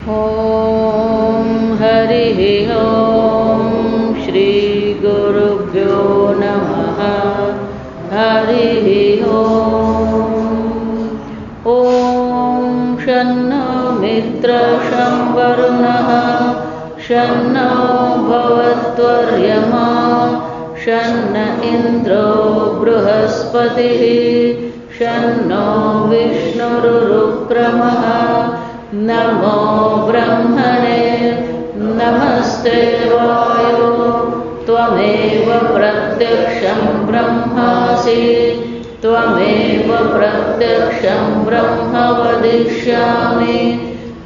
ॐ हरिः ॐ श्रीगुरुभ्यो नमः। हरिः ॐ शन्नो मित्रशं वरुणः शन्नो भवत्वर्यमा शन्न इन्द्रो बृहस्पतिः शन्नो विष्णुरुक्रमः। नमो ब्रह्मणे नमस्ते वायो त्वमेव प्रत्यक्षं ब्रह्मासि त्वमेव प्रत्यक्षं ब्रह्म वदिष्यामि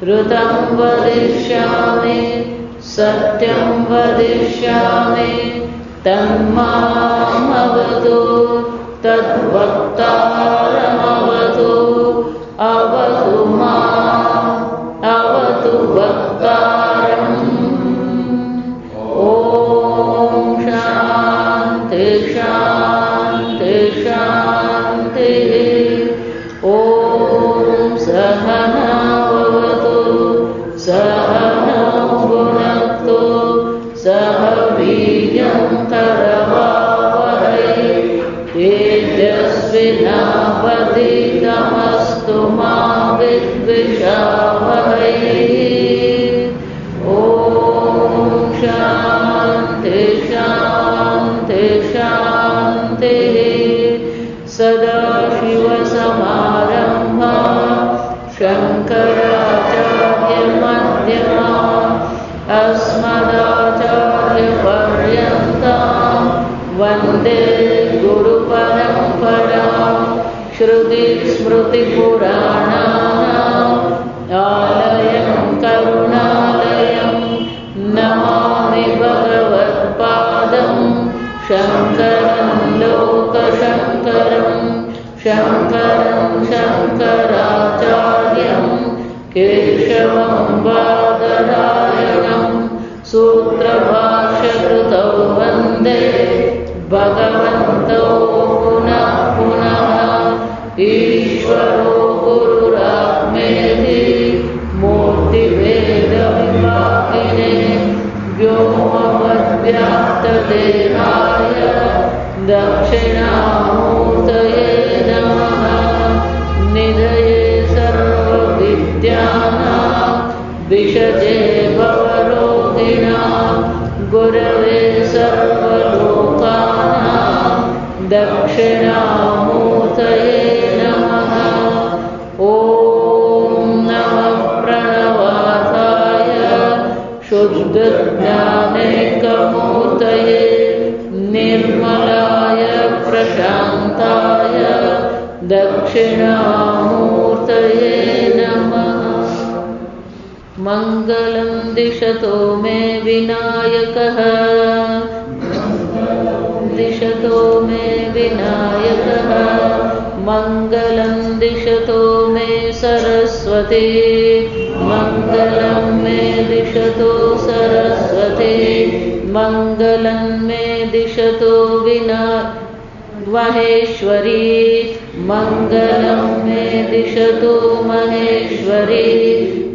ऋतं वदिष्यामि सत्यं वदिष्यामि तन्मामवतु तद्वक्तारमवतु अवतु माम् अवतु वक्तारम्। ॐ शान्ति शान्ति शान्तिः। ॐ सहनावतु सहनौ भुनक्तु सह वीर्यं करवावहै तेजस्विनावधीतमस्तु मा विद्विषावहै। ॐ शान्ति शान्ति शान्तिः। सदाशिवसमारम्भा शङ्कराचार्यमध्यमाम् अस्मदाचार्यपर्यन्तां वन्दे गुरुपरम्परां। श्रुतिस्मृतिपुराणानाम् आलयं करुणालयं नमामि भगवत्पादं शङ्करं लोकशङ्करं शङ्करं शङ्कराचार्यं केशवं बादरायणं सूत्रभाष्यकृतौ वन्दे भगवन्तौ पुनः पुनः। ईश्वरो गुरुरात्मेति मूर्तिभेदविभागिने व्योमवद्व्याप्तदेहाय दक्षिणामूर्तये नमः। निधये सर्वविद्यानां विषजे भवरोगिणां गुरवे सर्वलोकानां दक्षिणामूर्तये नमः। ॐ नमः प्रणवार्थाय शुद्धज्ञानैकमूर्तये निर्मलाय प्रशान्ताय दक्षिणामूर्तये नमः। मङ्गलं दिशतो मे विनायकः दिशतो मे विनायकः मङ्गलं दिशतो मे सरस्वती मङ्गलं मे दिशतो सरस्वती मङ्गलं मे दिशतो महेश्वरी मङ्गलं मे दिशतो महेश्वरी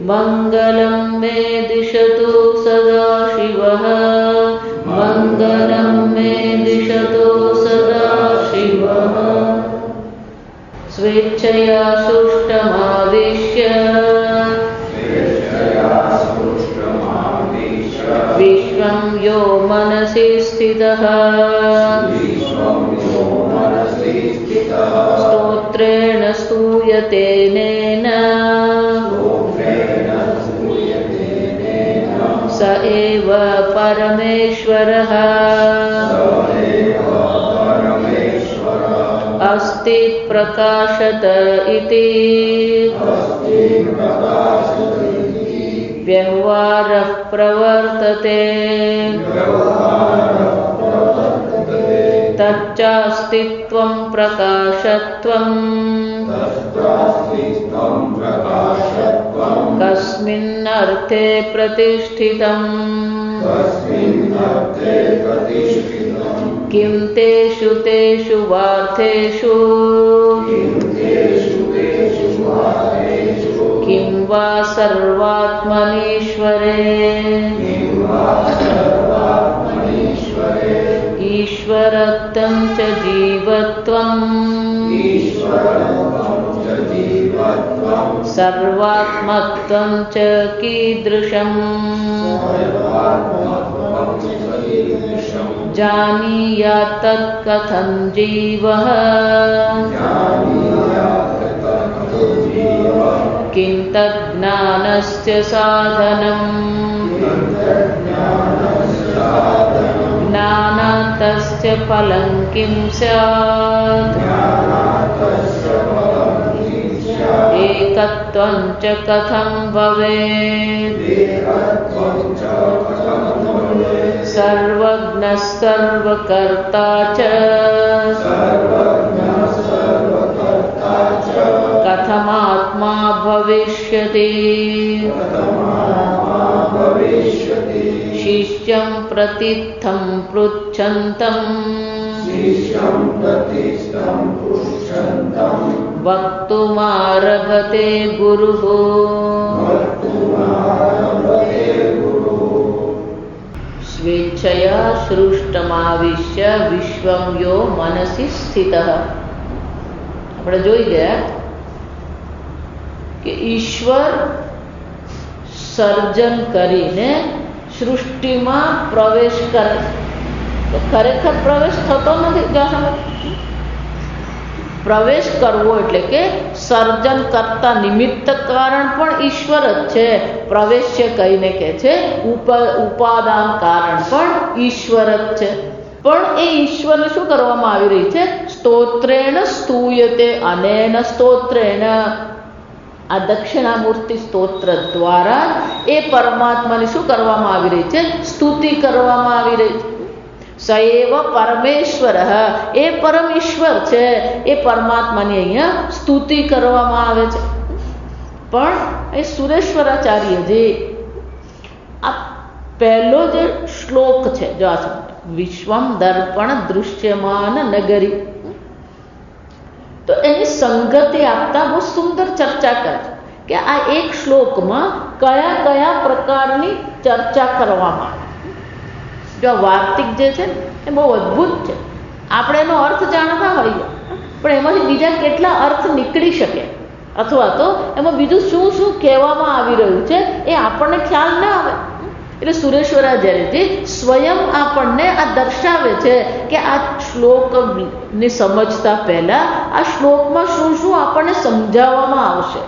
मङ्गलं मे दिशतो सदाशिवः मङ्गलं मे दिशतो सदाशिवः। स्वेच्छया सुष्ठुमादिश्य विश्वं यो मनसि स्थितः स्तोत्रेण स्तूयते नेन स एव परमेश्वरः। अस्ति प्रकाशत इति व्यवहारः प्रवर्तते तच्चास्तित्वं प्रकाशत्वं कस्मिन्नर्थे प्रतिष्ठितम् किं तेषु तेषु वार्थेषु किं वा સર્વાત્મનીશ્વરે ઈશ્વરત્વં ચ જીવત્વં સર્વાત્મત્વં ચ કીદૃશં જાનીયાત તત્કથં જીવઃ કિં તજ્ઞાનસ્ય સાધનम् જ્ઞાનાતસ્ય ફલં કિં સ્યાत् એકત્વં ચ કથં ભવેत् સર્વજ્ઞ સર્વકર્તા ચ કથમાત્મા ભવિષ્યતિ શિષ્યં પ્રતિસ્થં પૃચ્છન્तं વક્તુમારભતે ગુરુઃ સ્વેચ્છયા સૃષ્ટમાવિશ્ય વિશ્વં યો મનસી સ્થિતઃ. આપણે જોઈ ગયા કે ઈશ્વર સર્જન કરીને સૃષ્ટિમાં પ્રવેશ કરે તો ખરેખર પ્રવેશ થતો નથી. પ્રવેશ કરવો એટલે કે સર્જન કરતા નિમિત્ત કારણ પણ ઈશ્વર જ છે. પ્રવેશ્ય કહીને કે છે ઉપાદાન કારણ પણ ઈશ્વર જ છે. પણ એ ઈશ્વરને શું કરવામાં આવી રહી છે? સ્તોત્રેણ સ્તુયતે અનેન સ્તોત્રેણ. આ દક્ષિણામૂર્તિ સ્તોત્ર દ્વારા એ પરમાત્માની શું કરવામાં આવી રહી છે? સ્તુતિ કરવામાં આવી રહી છે. સએવ પરમેશ્વર, એ પરમેશ્વર છે. એ પરમાત્માની અહીંયા સ્તુતિ કરવામાં આવે છે. પણ એ સુરેશ્વરાચાર્યજી આ પહેલો જે શ્લોક છે, જો આ વિશ્વમ દર્પણ દૃશ્યમાન નગરી, તો એની સંગતિ આપતા બહુ સુંદર ચર્ચા કરે કે આ એક શ્લોકમાં કયા કયા પ્રકારની ચર્ચા કરવામાં આવે. જો વાર્તિક જે છે એ બહુ અદ્ભુત છે. આપણે એનો અર્થ જાણતા હોઈએ પણ એમાંથી બીજા કેટલા અર્થ નીકળી શકે અથવા તો એમાં બીજું શું શું કહેવામાં આવી રહ્યું છે એ આપણને ખ્યાલ ના આવે. એટલે સુરેશ્વરાચાર્યજી સ્વયં આપણને આ દર્શાવે છે કે આ શ્લોકને સમજતા પહેલા આ શ્લોકમાં શું શું આપણને સમજાવવામાં આવશે.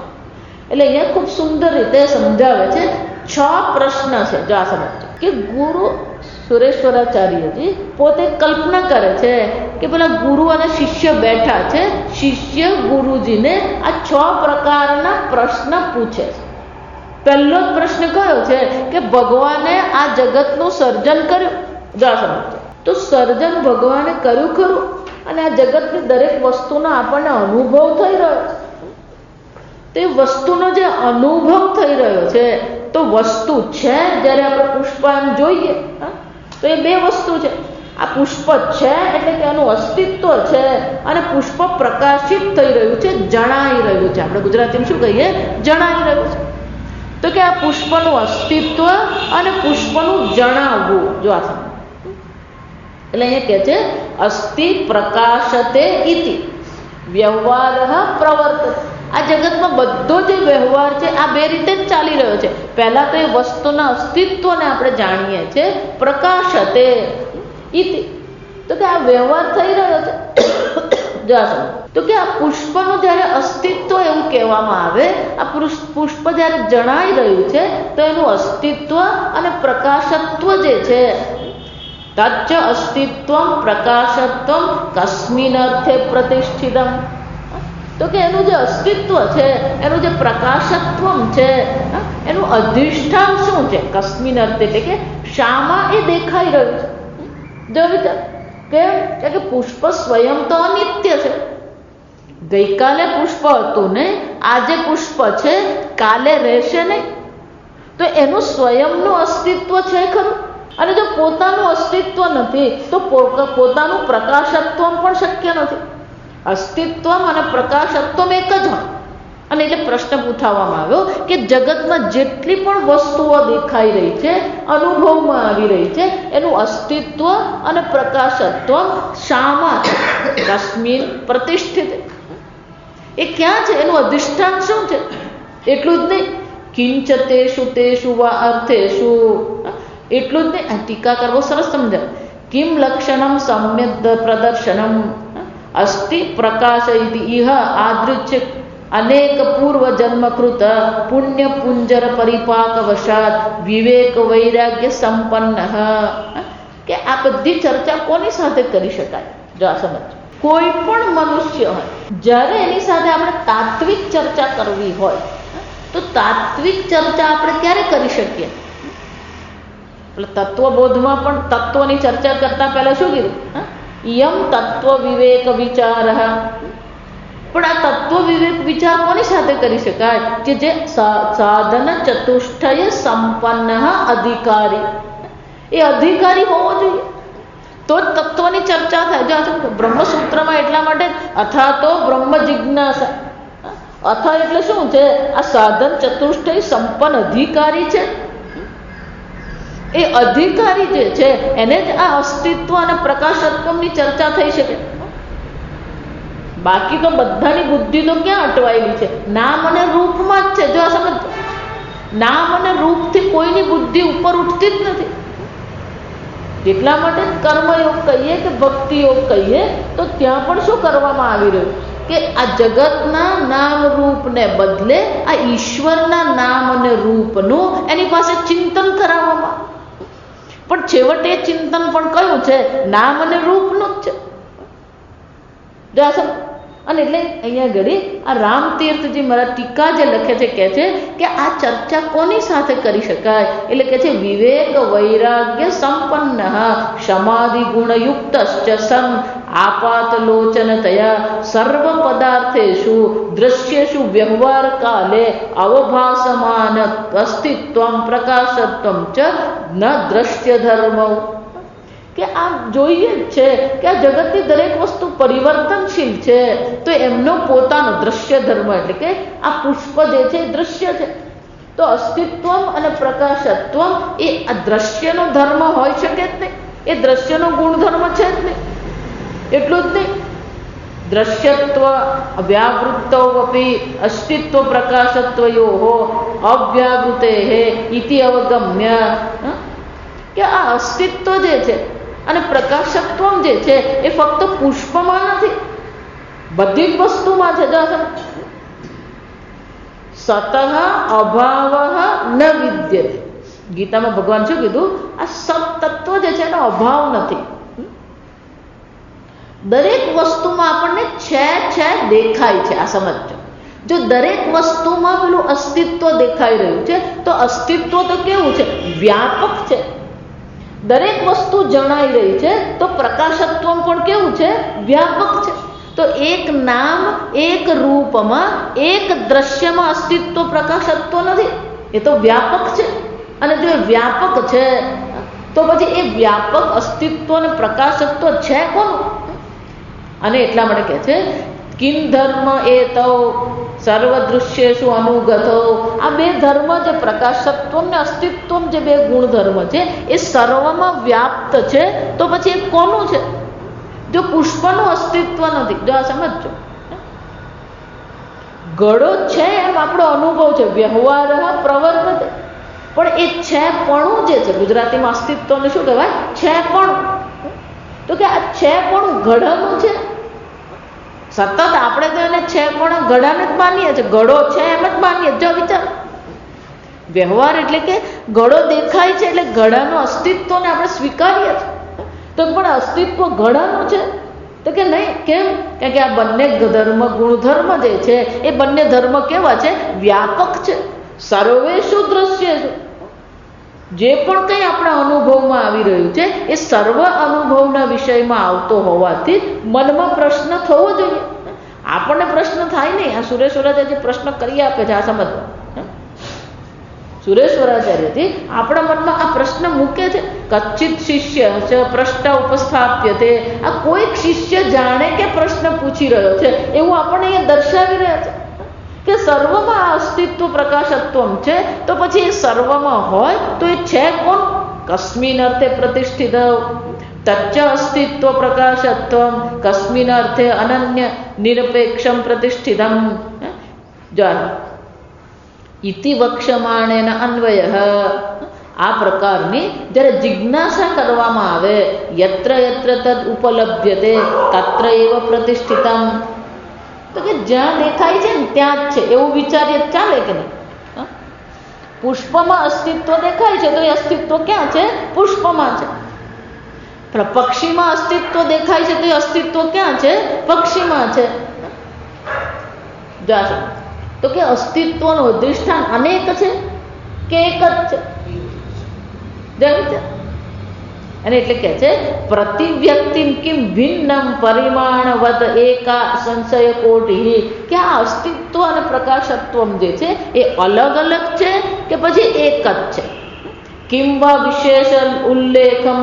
એટલે અહીંયા ખૂબ સુંદર રીતે સમજાવે છે. 6 પ્રશ્ન છે. જો આ સમજો કે ગુરુ સુરેશ્વરાચાર્યજી પોતે કલ્પના કરે છે કે પેલા ગુરુ અને શિષ્ય બેઠા છે. શિષ્ય ગુરુજીને આ 6 પ્રકારના પ્રશ્ન પૂછે છે. પહેલો જ પ્રશ્ન કયો છે કે ભગવાને આ જગતનું સર્જન કર્યું. જો આ સમજો તો સર્જન ભગવાને કર્યું ખરું અને આ જગતની દરેક વસ્તુનો આપણને અનુભવ થઈ રહ્યો છે. તે વસ્તુનો જે અનુભવ થઈ રહ્યો છે તો વસ્તુ છે. જ્યારે આપણે પુષ્પાન જોઈએ તો એ 2 વસ્તુ છે. આ પુષ્પ છે એટલે કે એનું અસ્તિત્વ છે અને પુષ્પ પ્રકાશિત થઈ રહ્યું છે, જણાઈ રહ્યું છે. આપણે ગુજરાતીમાં શું કહીએ? જણાઈ રહ્યું છે. તો કે આ પુષ્પનું અસ્તિત્વ અને પુષ્પનું જણાવવું. જો આ સમજ એટલે અહીંયા કહે છે અસ્તિ પ્રકાશતે ઇતિ વ્યવહાર પ્રવર્તતે. આ જગતમાં બધો જે વ્યવહાર છે આ 2 રીતે જ ચાલી રહ્યો છે. પહેલા તો એ વસ્તુના અસ્તિત્વને આપણે જાણીએ છીએ પ્રકાશતે ઇતિ, તો કે આ વ્યવહાર થઈ રહ્યો છે. જો આ સમજ તો કે આ પુષ્પનું જ્યારે અસ્તિત્વ એવું કહેવામાં આવે, આ પુષ્પ જ્યારે જણાઈ રહ્યું છે તો એનું અસ્તિત્વ અને પ્રકાશત્વ જે છે તચ્ચ અસ્તિત્વમ પ્રકાશત્વમ કસ્મિન અર્થે પ્રતિષ્ઠિતમ. તો કે એનું જે અસ્તિત્વ છે, એનું જે પ્રકાશત્વમ છે, એનું અધિષ્ઠાન શું છે? કસ્મિન અર્થે એટલે કે શામાં એ દેખાઈ રહ્યું છે. જો વિચાર કેમ કે પુષ્પ સ્વયં તો અનિત્ય છે. ગઈકાલે પુષ્પ હતું ને આજે પુષ્પ છે, કાલે રહેશે નહીં. તો એનું સ્વયંનું અસ્તિત્વ છે ખરું. અને જો પોતાનું અસ્તિત્વ નથી તો પોતાનું પ્રકાશત્વ પણ શક્ય નથી. અસ્તિત્વ અને પ્રકાશત્વ એક જ હોય. અને એટલે પ્રશ્ન પૂછવામાં આવ્યો કે જગતમાં જેટલી પણ વસ્તુઓ દેખાઈ રહી છે, અનુભવમાં આવી રહી છે, એનું અસ્તિત્વ અને પ્રકાશત્વ શામાં કસ્મિન પ્રતિષ્ઠિત, એ ક્યાં છે, એનું અધિષ્ઠાન શું છે? એટલું જ નહીં, કિંચ તેષુ તેષુ વા અર્થેષુ, એટલું જ નહીં, ટીકાકાર બહુ સરસ સમજાય, કિમ લક્ષણમ સમ્યક પ્રદર્શનમ અસ્તિ પ્રકાશ ઇતિ ઇહ આદૃચ્ય અનેક પૂર્વ જન્મકૃત પુણ્ય પુંજર પરિપાક વશાત વિવેક વૈરાગ્ય સંપન્ન, કે આ બધી ચર્ચા કોની સાથે કરી શકાય? જો આ સમજ, કોઈ પણ મનુષ્ય હોય, જ્યારે એની સાથે આપણે તાત્વિક ચર્ચા કરવી હોય તો તાત્વિક ચર્ચા આપણે ક્યારે કરી શકીએ? એટલે તત્વબોધમાં પણ તત્વની ચર્ચા કરતા પહેલા શું કીધું? યમ તત્વ વિવેક વિચાર. પણ આ તત્વ વિવેક વિચાર કોની સાથે કરી શકાય? કે જે સાધન ચતુષ્ટય સંપન્ન અધિકારી, એ અધિકારી હોવો જોઈએ, તો જ તત્વની ચર્ચા થાય. જો બ્રહ્મસૂત્રમાં એટલા માટે અથા તો બ્રહ્મ જિજ્ઞાસા, અથા એટલે શું છે? આ સાધન ચતુષ્ટય સંપન્ન અધિકારી છે. એ અધિકારી જે છે એને જ આ અસ્તિત્વ અને પ્રકાશત્વની ચર્ચા થઈ શકે. બાકી તો બધાની બુદ્ધિ તો ક્યાં અટવાયેલી છે? નામ અને રૂપમાં જ છે. જો આ સમજ, નામ અને રૂપથી કોઈની બુદ્ધિ ઉપર ઉઠતી જ નથી. એટલા માટે કર્મયોગ કહીએ કે ભક્તિ યોગ કહીએ તો ત્યાં પણ શું કરવામાં આવી રહ્યું કે આ જગતના નામ રૂપને બદલે આ ઈશ્વરના નામ અને રૂપનું એની પાસે ચિંતન કરાવવામાં. પણ છેવટે ચિંતન પણ કયું છે? નામ અને રૂપનું જ છે. અને એટલે અહીંયા ઘડી આ રામતીર્થજી મારા ટીકા જે લખે છે કહે છે કે આ ચર્ચા કોની સાથે કરી શકાય? એટલે કે છે વિવેક વૈરાગ્ય સંપન્ન સમાધિ ગુણયુક્ત સં આપાતલોચનતયા સર્વ પદાર્થેષુ દ્રશ્યેષુ વ્યવહાર કાલે અવભાસમાન અસ્તિત્વમ પ્રકાશત્વમ ચ ન દ્રશ્ય ધર્મ. કે આ જોઈએ જ છે કે આ જગતની દરેક વસ્તુ પરિવર્તનશીલ છે, તો એમનો પોતાનો દ્રશ્ય ધર્મ, એટલે કે આ પુષ્પ જે છે એ દ્રશ્ય છે, તો અસ્તિત્વમ અને પ્રકાશત્વમ એ આ દ્રશ્યનો ધર્મ હોઈ શકે જ નહીં, એ દ્રશ્યનો ગુણધર્મ છે જ નહીં. એટલું જ નહીં, દ્રશ્યત્વ વ્યાવૃત્તોપી અસ્તિત્વ પ્રકાશત્વયો અવ્યાવૃતે ઇતિ અવગમ્ય, કે આ અસ્તિત્વ જે છે અને પ્રકાશત્વ જે છે એ ફક્ત પુષ્પમાં નથી, બધી જ વસ્તુમાં છે. સતઃ અભાવ ન વિદ્યતે. ગીતામાં ભગવાન શું કીધું? આ સત્તત્વ જે છે એનો અભાવ નથી. દરેક વસ્તુમાં આપણને છે દેખાય છે. આ સમજો, જો દરેક વસ્તુમાં પેલું અસ્તિત્વ દેખાઈ રહ્યું છે તો અસ્તિત્વ તો કેવું છે? વ્યાપક છે. દરેક વસ્તુ જણાઈ રહી છે તો પ્રકાશત્વ પણ કેવું છે? વ્યાપક છે. તો એક નામ એક રૂપમાં એક દ્રશ્યમાં અસ્તિત્વ પ્રકાશત્વ નથી, એ તો વ્યાપક છે. અને જો એ વ્યાપક છે તો પછી એ વ્યાપક અસ્તિત્વ અને પ્રકાશત્વ છે કોનું? અને એટલા માટે કહે છે કિમ ધર્મ એ તો સર્વદૃશ્યેષુ અનુગતો. આ બે ધર્મ જે પ્રકાશત્વ ને અસ્તિત્વ જે બે ગુણધર્મ છે એ સર્વમાં વ્યાપ્ત છે, તો પછી એ કોનું છે? જો પુષ્પનું અસ્તિત્વ નથી. જો આ સમજો, ઘડો છે એમ આપણો અનુભવ છે, વ્યવહાર પ્રવર્તતે, પણ એ છે પણ જે છે ગુજરાતીમાં અસ્તિત્વને શું કહેવાય? છે પણ. તો કે આ છે પણ ઘડાનું છે. સતત આપણે તો એને છે પણ ઘડાને જ માનીએ છીએ, ઘડો છે એમ જ માનીએ. જો વિચાર, વ્યવહાર એટલે કે ઘડો દેખાય છે એટલે ઘડાનું અસ્તિત્વને આપણે સ્વીકારીએ છીએ. તો પણ અસ્તિત્વ ઘડાનું છે? તો કે નહીં. કેમ? કારણ કે આ બંને ધર્મ ગુણધર્મ જે છે એ બંને ધર્મ કેવા છે? વ્યાપક છે. સર્વેષુ દ્રશ્યેષુ, જે પણ કંઈ આપણા અનુભવમાં આવી રહ્યું છે એ સર્વ અનુભવના વિષયમાં આવતો હોવાથી મનમાં પ્રશ્ન થવો જોઈએ. આપણને પ્રશ્ન થાય નહીં. આ સુરેશ્વરાચાર્ય પ્રશ્ન કરી આપે છે. આ સમજ, સુરેશ્વરાચાર્યજી આપણા મનમાં આ પ્રશ્ન મૂકે છે. કચ્છિત શિષ્ય પ્રશ્ન ઉપસ્થાપ્ય તે, આ કોઈક શિષ્ય જાણે કે પ્રશ્ન પૂછી રહ્યો છે એવું આપણને અહીંયા દર્શાવી રહ્યા છે કે સર્વમાં અસ્તિત્વ પ્રકાશત્વમ છે, તો પછી એ સર્વમાં હોય તો એ છે કોણ? કસ્મિન અર્થે પ્રતિષ્ઠિત તચ્ચ અસ્તિત્વ પ્રકાશત્વમ કસ્મિન અર્થે અનન્ય નિરપેક્ષમ પ્રતિષ્ઠિતમ. ઇતિ વક્ષ્યમાણેન અન્વય. આ પ્રકારની જ્યારે જિજ્ઞાસા કરવામાં આવે, યત્ર યત્ર તદ ઉપલભ્યતે તત્ર એવ પ્રતિષ્ઠિતમ, તો કે જ્યાં દેખાય છે ને ત્યાં જ છે એવું વિચારીએ ચાલે કે નહીં? પુષ્પમાં અસ્તિત્વ દેખાય છે તો એ અસ્તિત્વ ક્યાં છે? પુષ્પમાં છે. પક્ષીમાં અસ્તિત્વ દેખાય છે તો એ અસ્તિત્વ ક્યાં છે? પક્ષીમાં છે. તો કે અસ્તિત્વનું અધિષ્ઠાન અનેક છે કે એક જ છે? અને એટલે કે છે પ્રતિવ્યક્તિમ કિમ ભિન્નમ પરિમાણવદ એકા સંશય કોટિ, કે આ અસ્તિત્વ અને પ્રકાશત્વમ જે છે એ અલગ અલગ છે કે પછી એક જ છે? કિંવા વિશેષ ઉલ્લેખમ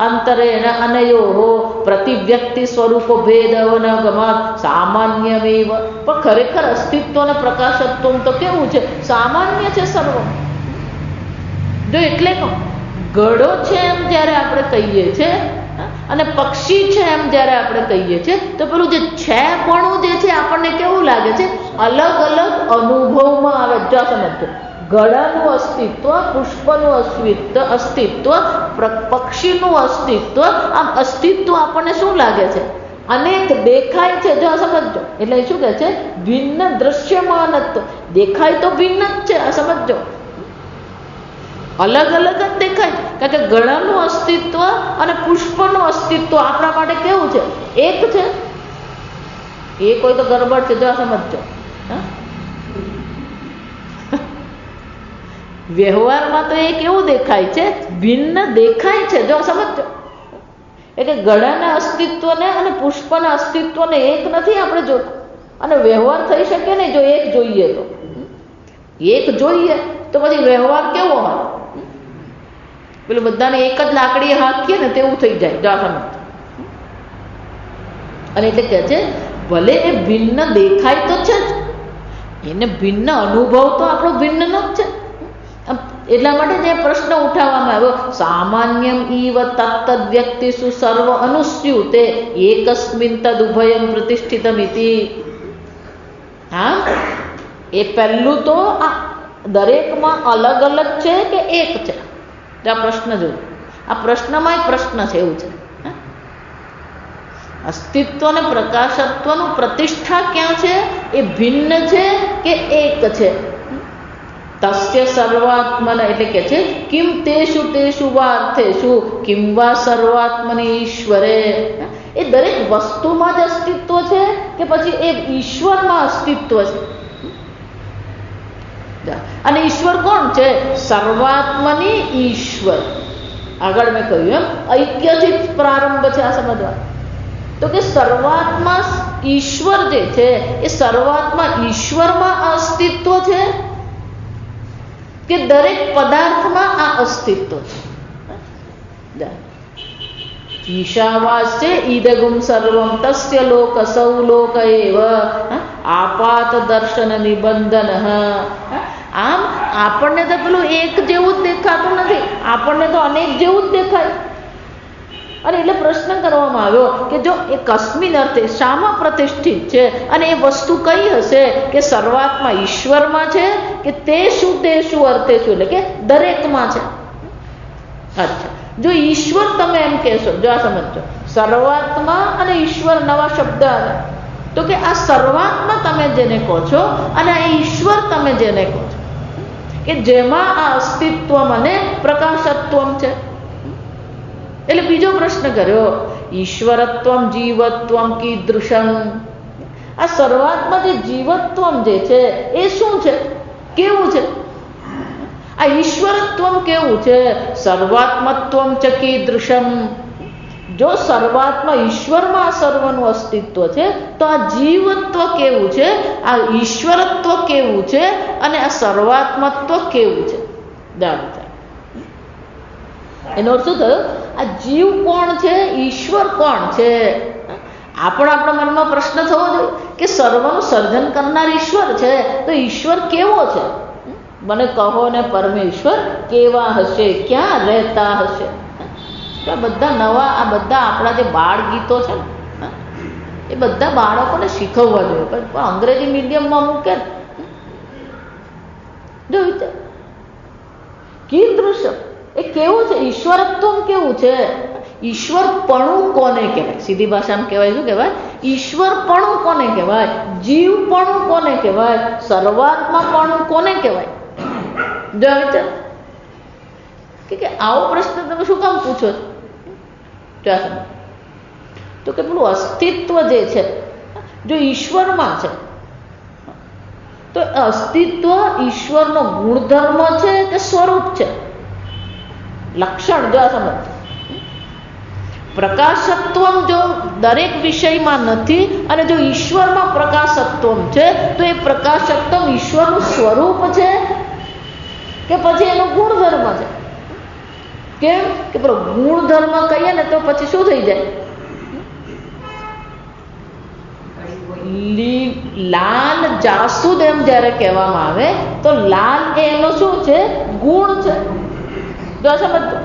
અંતરેણ અનયોહો પ્રતિવ્યક્તિ સ્વરૂપ ભેદવનગમાત સામાન્યમેવ. પણ ખરેખર અસ્તિત્વ અને પ્રકાશત્વમ તો કેવું છે? સામાન્ય છે સર્વ. જો એટલે ઘડો છે એમ જ્યારે આપણે કહીએ છીએ અને પક્ષી છે એમ જ્યારે આપણે કહીએ છીએ તો પેલું જે છે પણ જે છે આપણને કેવું લાગે છે? અલગ અલગ અનુભવમાં આવે. જો સમજો, ઘડાનું અસ્તિત્વ, પુષ્પનું અસ્તિત્વ, પક્ષીનું અસ્તિત્વ, આમ અસ્તિત્વ આપણને શું લાગે છે? અનેક દેખાય છે. જો સમજો, એટલે શું કહે છે? ભિન્ન દ્રશ્યમાનત્વ. દેખાય તો ભિન્ન જ છે, આ સમજો, અલગ અલગ જ દેખાય. કારણ કે ગળાનું અસ્તિત્વ અને પુષ્પનું અસ્તિત્વ આપણા માટે કેવું છે? એક છે. એ કોઈ તો ગરબડ છે. જો સમજો, વ્યવહારમાં તો એ કેવું દેખાય છે? ભિન્ન દેખાય છે. જો સમજો, એટલે ગળાના અસ્તિત્વને અને પુષ્પના અસ્તિત્વને એક નથી આપણે જોતા. અને વ્યવહાર થઈ શકે નહીં જો એક જોઈએ તો. એક જોઈએ તો પછી વ્યવહાર કેવો હોય? પેલું બધાને એક જ લાકડી હાંકીએ ને તેવું થઈ જાય. જાફરમત. અને એટલે કે છે ભલે એ ભિન્ન દેખાય તો છે જ, એને ભિન્ન અનુભવ તો આપણો ભિન્ન જ છે. એટલા માટે જે પ્રશ્ન ઉઠાવવામાં આવ્યો, સામાન્યમ ઈવ તત્તદ વ્યક્તિષુ સર્વ અનુસ્યુતે એકસ્મિન તદુભયમ પ્રતિષ્ઠિતમ ઇતિ. હા, એ પહેલું તો આ દરેકમાં અલગ અલગ છે કે એક છે? આ પ્રશ્ન જોયું. આ પ્રશ્નમાં એક પ્રશ્ન છે એવું છે. અસ્તિત્વ અને પ્રકાશત્વનું પ્રતિષ્ઠા ક્યાં છે? એ ભિન્ન છે કે એક છે? તસ્ય સર્વાત્મન, એટલે કે છે કિમ તેષુ તેષુ વા અર્થેષુ કિમ વા સર્વાત્મની ઈશ્વરે. એ દરેક વસ્તુમાં જ અસ્તિત્વ છે કે પછી એ ઈશ્વરમાં અસ્તિત્વ છે? અને ઈશ્વર કોણ છે? સર્વાત્મની ઈશ્વર. આગળ મેં કહ્યું એમ ઐક્યથી પ્રારંભ છે આ સમજવા. તો કે સર્વાત્મા ઈશ્વર જે છે એ સર્વાત્મા ઈશ્વરમાં અસ્તિત્વ છે કે દરેક પદાર્થમાં આ અસ્તિત્વ છે? ઈશાવાસ્ય ઈદગુમ સર્વમ તસ્ય લોક સૌ લોક એવ આપાત દર્શન નિબંધન. આમ આપણને તો પેલું એક જેવું જ દેખાતું નથી, આપણને તો અનેક જેવું જ દેખાય. અને એટલે પ્રશ્ન કરવામાં આવ્યો કે જો એ કસ્મિન અર્થે શામાં પ્રતિષ્ઠિત છે અને એ વસ્તુ કઈ હશે? કે સર્વાત્મા ઈશ્વરમાં છે કે તે શું અર્થે શું, એટલે કે દરેકમાં છે. અચ્છા, જો ઈશ્વર તમે એમ કહેશો, જો આ સમજો, સર્વાત્મા અને ઈશ્વર નવા શબ્દ આવે તો કે આ સર્વાત્મા તમે જેને કહો છો અને આ ઈશ્વર તમે જેને કહો છો કે જેમાં આ અસ્તિત્વમ અને પ્રકાશત્વમ છે. એટલે બીજો પ્રશ્ન કર્યો, ઈશ્વરત્વમ જીવત્વમ કીદૃશમ. આ સર્વાત્મા જે જીવત્વમ જે છે એ શું છે? કેવું છે? આ ઈશ્વરત્વમ કેવું છે? સર્વાત્મત્વમ ચ કીદૃશમ. જો સર્વાત્મા ઈશ્વરમાં સર્વનું અસ્તિત્વ છે તો આ જીવત્વ કેવું છે? આ ઈશ્વરત્વ કેવું છે? અને આ સર્વાત્મત્વ કેવું છે? એનો અર્થ શું થયો? આ જીવ કોણ છે? ઈશ્વર કોણ છે? આપણા મનમાં પ્રશ્ન થવો જોઈએ કે સર્વનું સર્જન કરનાર ઈશ્વર છે, તો ઈશ્વર કેવો છે? મને કહો ને પરમેશ્વર કેવા હશે, ક્યાં રહેતા હશે? આ બધા નવા, આ બધા આપણા જે બાળ ગીતો છે ને એ બધા બાળકોને શીખવવા જોઈએ, પણ અંગ્રેજી મીડિયમમાં મૂકે જોયું કીદૃશ્ય એ કેવું છે? ઈશ્વરત્વ કેવું છે? ઈશ્વરપણું કોને કહેવાય? સીધી ભાષામાં કહેવાય શું કહેવાય? ઈશ્વરપણું કોને કહેવાય? જીવપણું કોને કહેવાય? સર્વાત્માપણું કોને કહેવાય? જો વિચાર કે આવો પ્રશ્ન તમે શું કામ પૂછો છો? તો કે પેલું અસ્તિત્વ જે છે જો ઈશ્વરમાં છે તો અસ્તિત્વ ઈશ્વરનો ગુણધર્મ છે કે સ્વરૂપ છે? લક્ષણ જો સમજ. પ્રકાશત્વમ જો દરેક વિષયમાં નથી અને જો ઈશ્વરમાં પ્રકાશત્વમ છે તો એ પ્રકાશત્વમ ઈશ્વરનું સ્વરૂપ છે કે પછી એનો ગુણધર્મ છે? કેમ કે પેલો ગુણધર્મ કહીએ ને તો પછી શું થઈ જાય? લાલ જાસૂદ એમ જ્યારે કહેવામાં આવે તો લાલ એનો શું છે? ગુણ છે. જો સમજો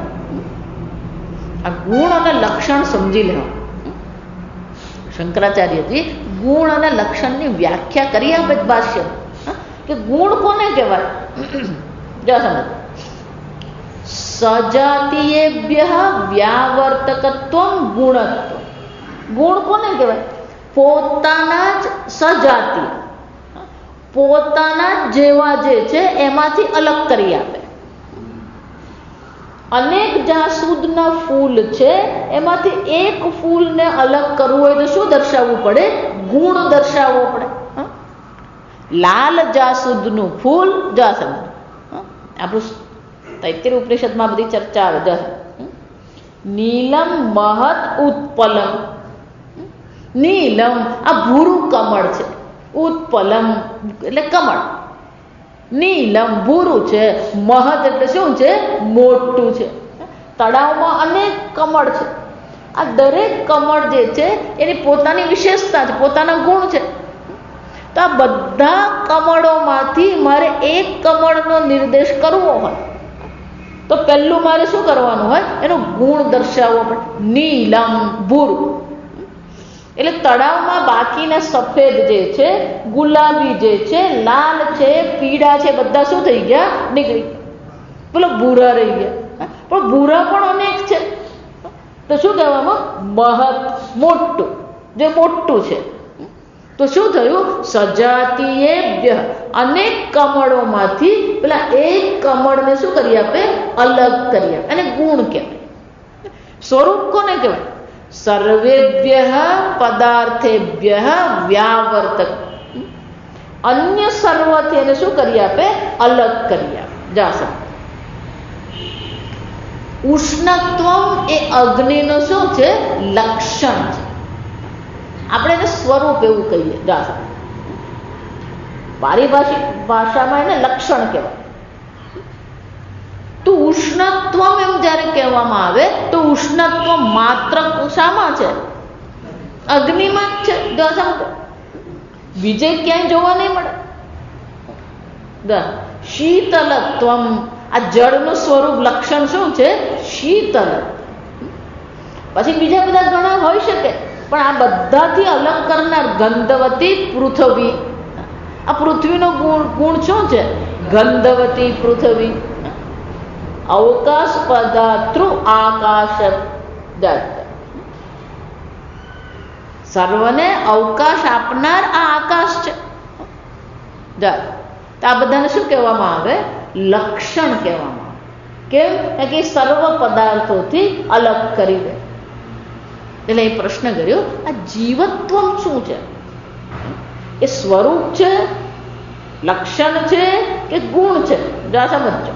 આ ગુણ અને લક્ષણ સમજી લેવા. શંકરાચાર્યજી ગુણ અને લક્ષણની વ્યાખ્યા કરી આપે ભાષ્ય કે ગુણ કોને કહેવાય? જો સમજ સજાતીયેભ્ય વ્યાવર્તકત્વમ ગુણત્વ. ગુણ કોને કહેવાય? પોતાના જ સજાતિ, પોતાના જેવા જે છે એમાંથી અલગ કરી આપે. અનેક જાસૂદના ફૂલ છે એમાંથી એક ફૂલને અલગ કરવું હોય તો શું દર્શાવવું પડે? ગુણ દર્શાવવો પડે. લાલ જાસૂદનું ફૂલ જાસૂદ આપણું તૈત્તિરીય ઉપનિષદમાં બધી ચર્ચા આવે. નીલમ મહત ઉત્પલમ. નીલમ આ ભૂરું કમળ છે, ઉત્પલમ એટલે કમળ. નીલમ ભૂરું છે, મહત એટલે શું છે? મોટું છે. તળાવમાં અનેક કમળ છે. આ દરેક કમળ જે છે એની પોતાની વિશેષતા છે, પોતાના ગુણ છે. તો આ બધા કમળોમાંથી મારે એક કમળનો નિર્દેશ કરવો હોય તો પહેલું મારે શું કરવાનું હોય? એનો ગુણ દર્શાવવો પડે. નીલમ ભૂરું એટલે તળાવમાં બાકીના સફેદ જે છે, ગુલાબી જે છે, લાલ છે, પીળા છે, બધા શું થઈ ગયા? નીકળી ગયા. પેલો ભૂરા રહી ગયા. પણ ભૂરા પણ અનેક છે તો શું કહેવામાં? મહત મોટું, જે મોટું છે. તો શું થયું? સજાતીયેભ્ય અનેક કમળોમાંથી પેલા એક કમળને શું કરી આપે? અલગ કરી આપે. અને ગુણ કહેવાય. સ્વરૂપ કોને કહેવાય? સર્વેભ્ય પદાર્થેભ્ય વ્યાવર્તક. અન્ય સર્વથી એને શું કરી આપે? અલગ કરી આપે. જા ઉષ્ણત્વમ એ અગ્નિનું શું છે? લક્ષણ છે. આપણે એને સ્વરૂપ એવું કહીએ. જા પારિભાષિક ભાષામાં એને લક્ષણ કહેવાય. તો ઉષ્ણત્વમ એમ જ્યારે કહેવામાં આવે તો ઉષ્ણત્વ માત્ર શામાં છે? અગ્નિમાં જ છે. જો સમજો બીજે ક્યાંય જોવા નહીં મળે. શીતલત્વમ આ જળનું સ્વરૂપ લક્ષણ શું છે? શીતલ. પછી બીજા બધા ઘણા હોઈ શકે પણ આ બધાથી અલગ કરનાર ગંધવતી પૃથ્વી. આ પૃથ્વીનો ગુણ શું છે? ગંધવતી પૃથ્વી. અવકાશ પદાર્થૃ આકાશ. સર્વને અવકાશ આપનાર આ આકાશ છે. તો આ બધાને શું કહેવામાં આવે? લક્ષણ કહેવામાં આવે. કેમ કે સર્વ પદાર્થોથી અલગ કરી દે. એટલે એ પ્રશ્ન કર્યો આ જીવત્વ શું છે? એ સ્વરૂપ છે, લક્ષણ છે કે ગુણ છે? જા સમજો.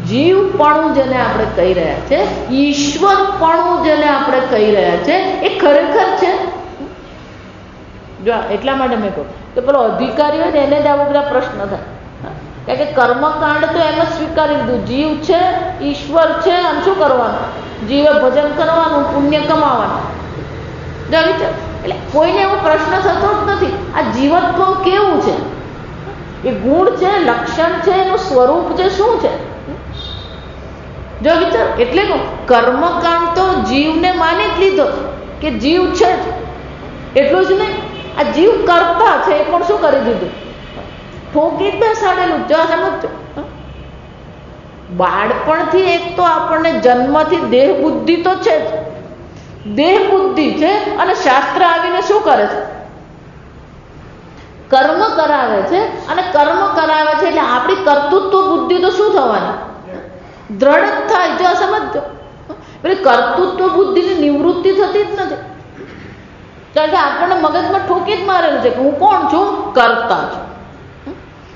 જીવપણું જેને આપણે કહી રહ્યા છે, ઈશ્વરપણું જેને આપણે કહી રહ્યા છે, એ ખરેખર છે. જો એટલા માટે મેં કહું કે પેલો અધિકારી હોય ને એને જ આવા બધા પ્રશ્ન થાય. કારણ કે કર્મકાંડ તો એમ જ સ્વીકારી લીધું. જીવ છે, ઈશ્વર છે, અને શું કરવાનું? જીવે ભજન કરવાનું, પુણ્ય કમાવાનું. જો વિચાર, એટલે કોઈને એવો પ્રશ્ન થતો જ નથી આ જીવત્વ કેવું છે, એ ગુણ છે, લક્ષણ છે, એનું સ્વરૂપ છે, શું છે? જો વિચાર, એટલે કર્મકાંડ તો જીવને માની જ લીધો કે જીવ છે જ, એટલું જ નહીં, આ જીવ કરતા છે એ પણ શું કરી દીધું? ઠોકી જ બેસાડેલું. જો સમજો, બાળપણથી એક તો આપણને જન્મથી દેહ બુદ્ધિ તો છે જ, દેહ બુદ્ધિ છે, અને શાસ્ત્ર આવીને શું કરે છે? કર્મ કરાવે છે. અને કર્મ કરાવે છે એટલે આપણી કર્તૃત્વ બુદ્ધિ તો શું થવાની? દ્રઢ થાય. જો સમજો, પેલી કર્તૃત્વ બુદ્ધિની નિવૃત્તિ થતી જ નથી, કારણ કે આપણને મગજમાં ઠોકી જ મારેલું છે કે હું કોણ છું? કરતા છું.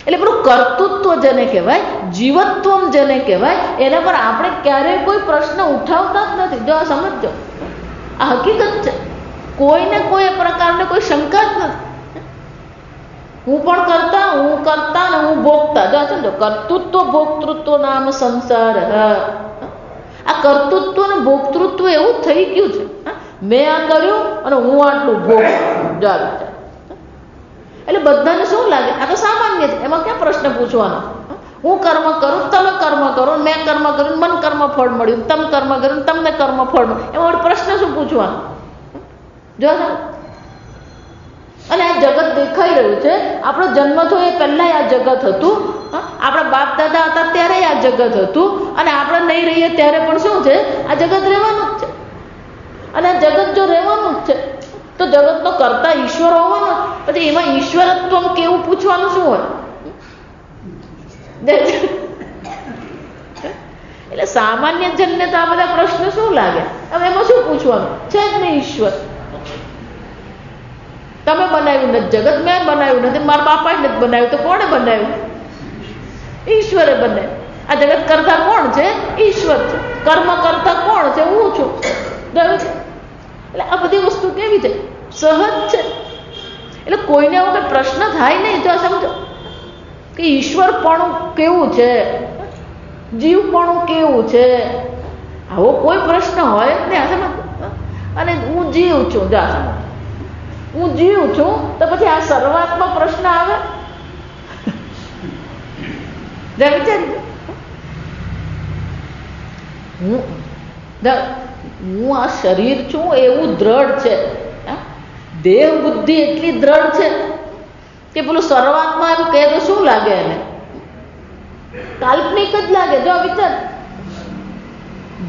એટલે પેલું કર્તૃત્વ જેને કહેવાય, જીવત્વ જેને કહેવાય, એના પર આપણે ક્યારેય કોઈ પ્રશ્ન ઉઠાવતા જ નથી. જો સમજો, આ હકીકત છે. કોઈને કોઈ પ્રકારની કોઈ શંકા જ નથી. હું પણ કરતા, હું કરતા ને હું ભોગતા. જો સમજો, કર્તૃત્વ ભોક્તૃત્વ નામ સંસાર. આ કર્તૃત્વ ને ભોક્તૃત્વ એવું થઈ ગયું છે, મેં આ કર્યું અને હું આટલું ભોગવું. જો એટલે બધાને શું લાગે આ તો સામાન્ય છે, એમાં ક્યાં પ્રશ્ન પૂછવાનો? હું કર્મ કરું, તમે કર્મ કરો, મેં કર્મ કર્યું, મને કર્મ ફળ મળ્યું, તમે કર્મ કર્યું, તમને કર્મ ફળ મળ્યું, એમાં પ્રશ્ન શું પૂછવાનો? જો અને આ જગત દેખાઈ રહ્યું છે. આપણો જન્મ થયો એ પહેલા આ જગત હતું, આપણા બાપ દાદા હતા ત્યારે આ જગત હતું, અને આપણે નહીં રહીએ ત્યારે પણ શું છે? આ જગત રહેવાનું જ છે. અને આ જગત જો રહેવાનું જ છે તો જગતનો કરતા ઈશ્વર હોવાનો, પછી એમાં ઈશ્વરત્વ કેવું પૂછવાનું શું હોય? એટલે સામાન્ય જનને તો આ બધા પ્રશ્ન શું લાગે? હવે એમાં શું પૂછવાનું છે? જ નહીં ઈશ્વર. તમે બનાવ્યું નથી જગત, મેં બનાવ્યું નથી, મારા બાપાએ નથી બનાવ્યું, તો કોણે બનાવ્યું? ઈશ્વરે બનાવ્યું. આ જગત કરતા કોણ છે? ઈશ્વર છે. કર્મ કરતા કોણ છે? હું છું. એટલે આ બધી વસ્તુ કેવી છે? સહજ છે. એટલે કોઈને આવો કોઈ પ્રશ્ન થાય નહીં. જો સમજો કે ઈશ્વરપણું કેવું છે, જીવપણું કેવું છે, આવો કોઈ પ્રશ્ન હોય ને. આ સમજ, અને હું જીવ છું. જો સમજ, હું જીવ છું, તો પછી આ શરૂઆતમાં પ્રશ્ન આવે? વિચારી, હું આ શરીર છું એવું દ્રઢ છે, દેહ બુદ્ધિ એટલી દ્રઢ છે કે પેલું શરૂઆતમાં એમ કહે તો શું લાગે? એને કાલ્પનિક જ લાગે. જો વિચાર,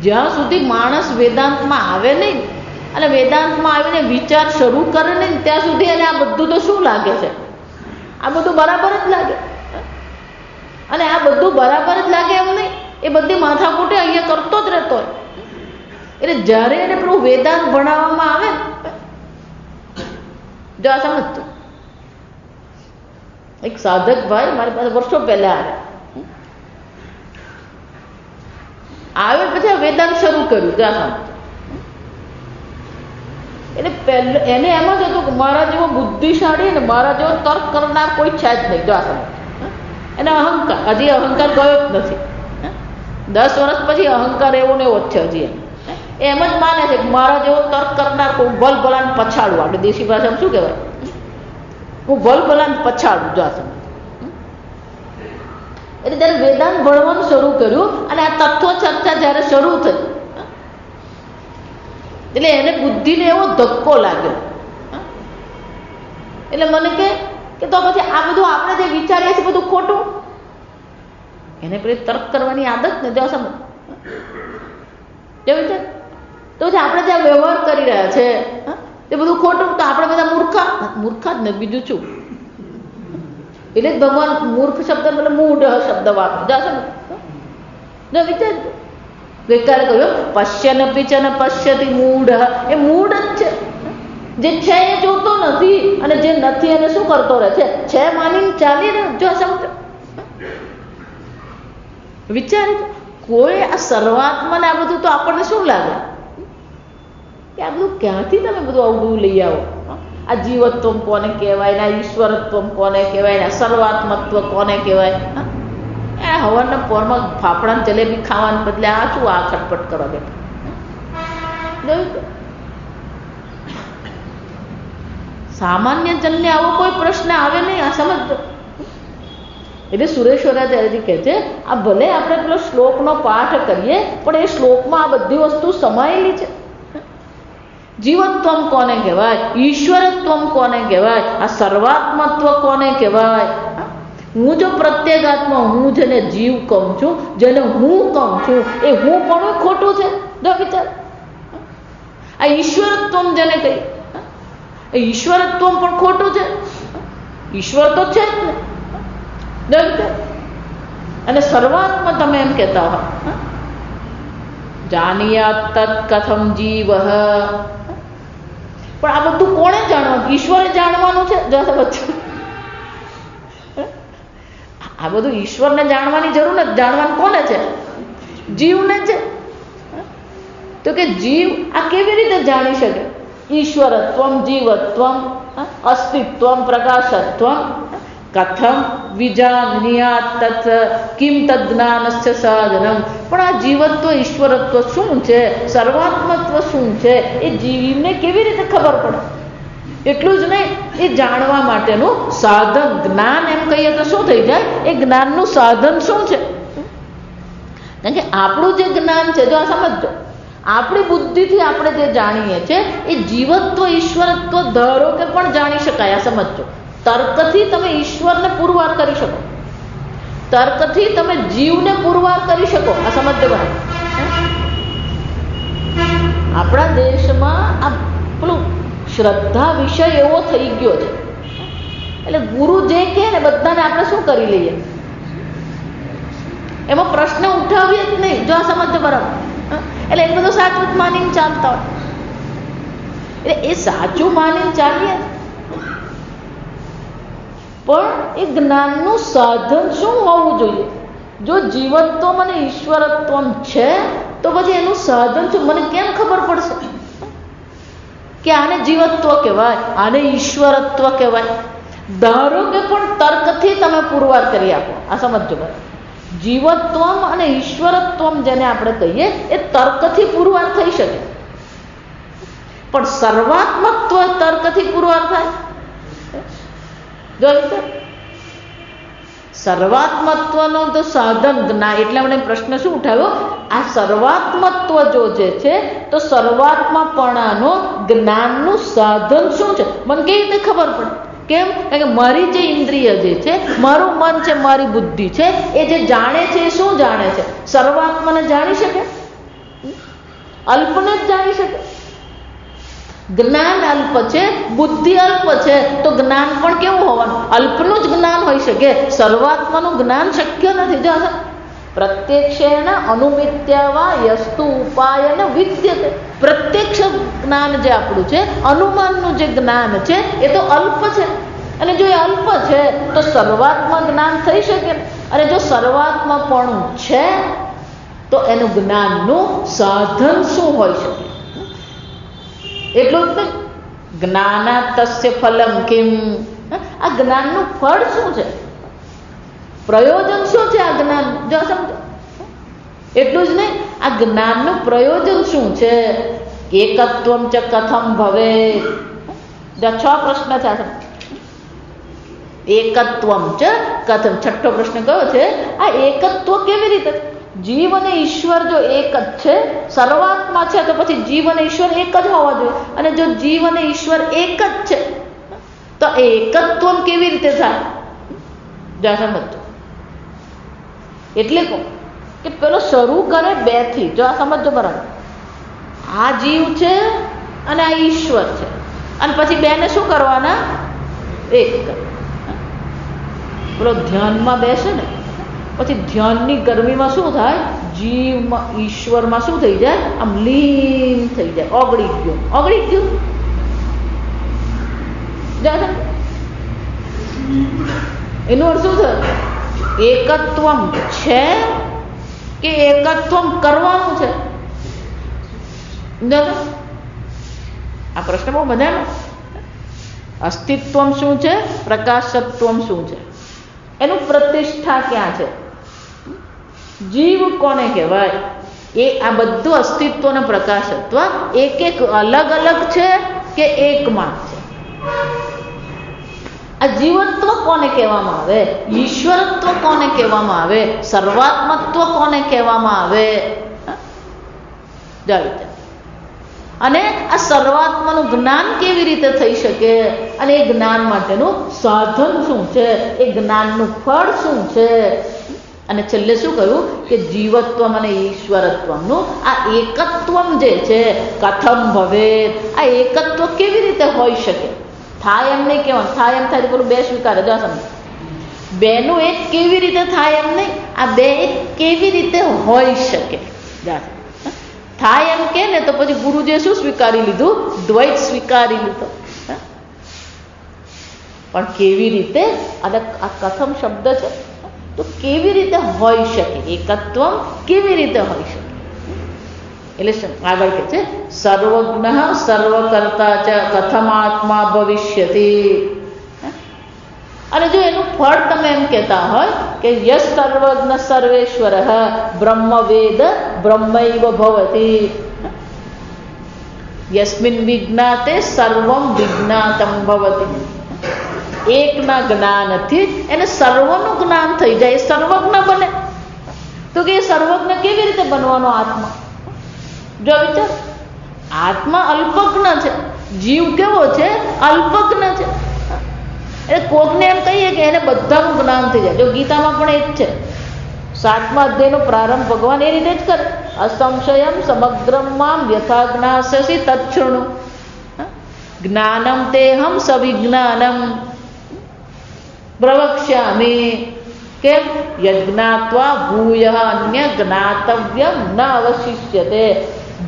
જ્યાં સુધી માણસ વેદાંતમાં આવે નહીં અને વેદાંતમાં આવીને વિચાર શરૂ કરે નહીં, ત્યાં સુધી એને આ બધું તો શું લાગે છે? આ બધું બરાબર જ લાગે. અને આ બધું બરાબર જ લાગે એમ નહીં, એ બધી માથાકૂટે અહીંયા કરતો જ રહેતો હોય. એટલે જ્યારે એને પેલું વેદાંત ભણાવવામાં આવે, જો આ સમજતો, એક સાધક ભાઈ મારી પાસે વર્ષો પહેલા આવે પછી આ વેદાંત શરૂ કર્યું. જો આ સમજ, એટલે પહેલું એને એમ જ હતું કે મારા જેવો બુદ્ધિશાળી ને મારા જેવો તર્ક કરનાર કોઈ છે જ નહીં. જો આ સમજ, એને અહંકાર, હજી અહંકાર ગયો જ નથી. 10 વર્ષ પછી અહંકાર એવો ને એવો જ છે. હજી એમ જ માને છે કે મારા જેવો તર્ક કરનાર કોઈ ભલ ભલાને પછાડું. આપણે દેશી ભાષામાં શું કહેવાય? હું ભલ ભલાને પછાડું. જો આ સમજ, એટલે જયારે વેદાંત ભણવાનું શરૂ કર્યું અને આ તત્વ ચર્ચા જયારે શરૂ થઈ, એટલે એને બુદ્ધિને એવો ધક્કો લાગ્યો. એટલે મને કે તો પછી આ બધું આપણે જે વિચારીએ છીએ બધું ખોટું. એને પેલી તર્ક કરવાની આદત ને. જો સમજ, વિચાર તો આપણે જ્યાં વ્યવહાર કરી રહ્યા છે તે બધું ખોટું, તો આપણે બધા મૂર્ખા જ ને, બીજું શું? એટલે જ ભગવાન મૂર્ખ શબ્દ એટલે મૂઢ શબ્દ વાપરે. જા સમજ, વિચાર ગઈકાલે કહ્યું પશ્યન પિચન પશ્યતિ મૂઢ. એ મૂઢ જ છે, જે છે એ જોતો નથી, અને જે નથી એને શું કરતો રહે છે માનીને ચાલી રહ્યો. જો સમજો, વિચારી, કોઈ આ શરૂઆતમાં ને આ બધું તો આપણને શું લાગે કે આ બધું ક્યાંથી તમે બધું અવડું લઈ આવો? આ જીવત્વ કોને કહેવાય, ને આ ઈશ્વરત્વ કોને કહેવાય, ને સર્વાત્મત્વ કોને કહેવાય? એ હવારના પોરમાં ફાફડા જલેબી ખાવાને બદલે આ શું આ ખટપટ કરવા બેઠા? સામાન્ય જનને આવો કોઈ પ્રશ્ન આવે નહીં, આ સમજો. એટલે સુરેશ્વરાચાર્યજી કહે છે આ ભલે આપણે પેલો શ્લોકનો પાઠ કરીએ પણ એ શ્લોકમાં આ બધી વસ્તુ સમાયેલી છે. જીવત્વમ કોને કહેવાય, ઈશ્વરત્વમ કોને કહેવાય, આ સર્વાત્મત્વ કોને કહેવાય. હું જો પ્રત્યેગાત્મા, હું જેને જીવ કહું છું, જેને હું કહું છું, એ હું પણ ખોટું છે. જો વિચાર, આ ઈશ્વરત્વમ જેને કહી, એ ઈશ્વરત્વમ પણ ખોટું છે. ઈશ્વર તો છે જ ને. અને સર્વાત્મા તમે એમ કહેતા હો, જાનિયાત તત્ કથમ જીવ. પણ આ બધું કોણે જાણવાનું? ઈશ્વરે જાણવાનું છે. જો આ બધું ઈશ્વરને જાણવાની જરૂર નથી. જાણવાનું કોને છે? જીવને છે. તો કે જીવ આ કેવી રીતે જાણી શકે? ઈશ્વરત્વમ, જીવત્વમ, અસ્તિત્વમ, પ્રકાશત્વમ કથમ વિજાનીયાત તત્ કિમ તદ્જ્ઞાનસ્ય સાધનમ. પણ આ જીવત્વ, ઈશ્વરત્વ શું છે, સર્વાત્મત્વ શું છે, એ જીવને કેવી રીતે ખબર પડે? એટલું જ નહીં, એ જાણવા માટેનું સાધન, જ્ઞાન એમ કહીએ તો શું થઈ જાય? એ જ્ઞાનનું સાધન શું છે? કારણ કે આપણું જે જ્ઞાન છે, જો આ સમજો, આપણી બુદ્ધિથી આપણે જે જાણીએ છીએ એ જીવત્વ, ઈશ્વરત્વ ધારો કે પણ જાણી શકાય. આ સમજો, તર્કથી તમે ઈશ્વરને પુરવાર કરી શકો, તર્કથી તમે જીવને પુરવાર કરી શકો. આ સમજો બરાબર. આપણા દેશમાં આ પેલું શ્રદ્ધા વિષય એવો થઈ ગયો છે, એટલે ગુરુ જે કહે ને બધાને આપણે શું કરી લઈએ, એમાં પ્રશ્ન ઉઠાવીએ જ નહીં. જો આ સમજો બરાબર. એટલે એ બધું સાચું જ માનીને ચાલતા હોય. એટલે એ સાચું માનીને ચાલીએ, પણ એ જ્ઞાનનું સાધન શું હોવું જોઈએ? જો જીવત્વમ અને ઈશ્વરત્વમ છે તો પછી એનું સાધન શું? મને કેમ ખબર પડશે કે આને જીવત્વ કહેવાય, આને ઈશ્વરત્વ કહેવાય? ધારો કે પણ તર્કથી તમે પુરવાર કરી આપો. આ સમજો બરાબર. જીવત્વમ અને ઈશ્વરત્વમ જેને આપણે કહીએ એ તર્કથી પુરવાર થઈ શકે, પણ સર્વાત્મકત્વ તર્કથી પુરવાર થાય? જોયું? સર્વાત્મત્વનો તો સાધન જ્ઞાન. એટલે મને પ્રશ્ન શું ઉઠાવ્યો? આ સર્વાત્મત્વ જો જે છે તો સર્વાત્માપણાનો જ્ઞાનનું સાધન શું છે? મને કેવી રીતે ખબર પડે? કેમ? કારણ કે મારી જે ઇન્દ્રિય જે છે, મારું મન છે, મારી બુદ્ધિ છે, એ જે જાણે છે એ શું જાણે છે? સર્વાત્માને જાણી શકે? અલ્પને જ જાણી શકે. જ્ઞાન અલ્પ છે, બુદ્ધિ અલ્પ છે, તો જ્ઞાન પણ કેવું હોવાનું? અલ્પનું જ જ્ઞાન હોઈ શકે. સર્વાત્માનું જ્ઞાન શક્ય નથી. જો પ્રત્યક્ષેણ અનુમિત્યવા યસ્તુ ઉપાયન વિદ્યતે. પ્રત્યક્ષ જ્ઞાન જે આપણું છે, અનુમાનનું જે જ્ઞાન છે, એ તો અલ્પ છે. અને જો એ અલ્પ છે તો સર્વાત્મા જ્ઞાન થઈ શકે. અને જો સર્વાત્માપણું છે તો એનું જ્ઞાનનું સાધન શું હોઈ શકે? એટલું જ નહીં, જ્ઞાનાતસ્ય ફલમ કિમ. આ જ્ઞાનનું ફળ શું છે? પ્રયોજન શું છે આ જ્ઞાન? જો સમજો. એટલું જ નહીં, આ જ્ઞાનનું પ્રયોજન શું છે? એકત્વમ ચ કથમ ભવે. 6 પ્રશ્ન છે. એકત્વમ ચ કથમ. 6થો પ્રશ્ન કયો છે? આ એકત્વ કેવી રીતે? જીવ અને ઈશ્વર જો એક જ છે, સર્વાત્મા છે, તો પછી જીવ અને ઈશ્વર એક જ હોવા જોઈએ. અને જો જીવ અને ઈશ્વર એક જ છે તો એકત્વ કેવી રીતે થાય? જા સમજો. એટલે કહું કે પેલો શરૂ કરે 2 થી. જો આ સમજો બરાબર. આ જીવ છે અને આ ઈશ્વર છે, અને પછી 2 ને શું કરવાના? એક. પેલો ધ્યાનમાં બેસે ને, પછી ધ્યાનની ગરમીમાં શું થાય? જીવમાં, ઈશ્વરમાં શું થઈ જાય? આમ લીન થઈ જાય. ઓગળી ગયું. એનું અર્થ શું થયું? એકત્વમ છે કે એકત્વમ કરવાનું છે? આ પ્રશ્ન બહુ બધાનો. અસ્તિત્વમ શું છે? પ્રકાશત્વમ શું છે? એનું પ્રતિષ્ઠા ક્યાં છે? જીવ કોને કહેવાય? એ આ બધું અસ્તિત્વ અને પ્રકાશત્વ એક એક અલગ અલગ છે કે એકમાં છે? આ જીવત્વ કોને કહેવામાં આવે? ઈશ્વરત્વ કોને કહેવામાં આવે? સર્વાત્મત્વ કોને કહેવામાં આવે? જાણી. અને આ સર્વાત્માનું જ્ઞાન કેવી રીતે થઈ શકે અને એ જ્ઞાન માટેનું સાધન શું છે, એ જ્ઞાનનું ફળ શું છે? અને છેલ્લે શું કહ્યું કે જીવત્વમ અને ઈશ્વરત્વમનું આ એકત્વમ જે છે, કથમ ભવે, આ એકત્વ કેવી રીતે હોઈ શકે? થાય એમ નહીં કહેવાનું, થાય એમ થાય પેલું બે સ્વીકારે જો સમજ, બેનું એક કેવી રીતે થાય એમ નહીં, આ બે એક કેવી રીતે હોઈ શકે? થાય એમ કે ને તો પછી ગુરુજીએ શું સ્વીકારી લીધું? દ્વૈત સ્વીકારી લીધો. પણ કેવી રીતે? અને આ કથમ શબ્દ છે તો કેવી રીતે હોઈ શકે? એકત્વ કેવી રીતે હોઈ શકે? એટલે આગળ કે છે સર્વજ્ઞ સર્વકર્તા ચ કથમાત્મા ભવિષ્યતિ. અને જો એનું ફળ તમે એમ કહેતા હોય કે યશ સર્વજ્ઞ સર્વેશ્વર બ્રહ્મવેદ બ્રહ્મૈવ ભવતી, યસ્મિન વિજ્ઞાતે સર્વમ વિજ્ઞાતમ ભવતી. એકના જ્ઞાનથી એને સર્વનું જ્ઞાન થઈ જાય, એ સર્વજ્ઞ બને. તો કે એ સર્વજ્ઞ કેવી રીતે બનવાનો? આત્મા જો વિચાર, આત્મા અલ્પજ્ઞ છે, જીવ કેવો છે? અલ્પજ્ઞ છે. એટલે કોકને એમ કહીએ કે એને બધાનું જ્ઞાન થઈ જાય. જો ગીતામાં પણ એ જ છે, 7મા અધ્યાયનો પ્રારંભ ભગવાન એ રીતે જ કરે, અસંશયમ સમગ્રમ મામ યથા જ્ઞાસ્યસી તચ્છૃણુ જ્ઞાનમ તેહમ સવિજ્ઞાનમ પ્રવક્ષ્યામિ. કેમ? યજ્ઞાત્વા ભૂયઃ અન્ય જ્ઞાતવ્યમ ન અવશિષ્યતે.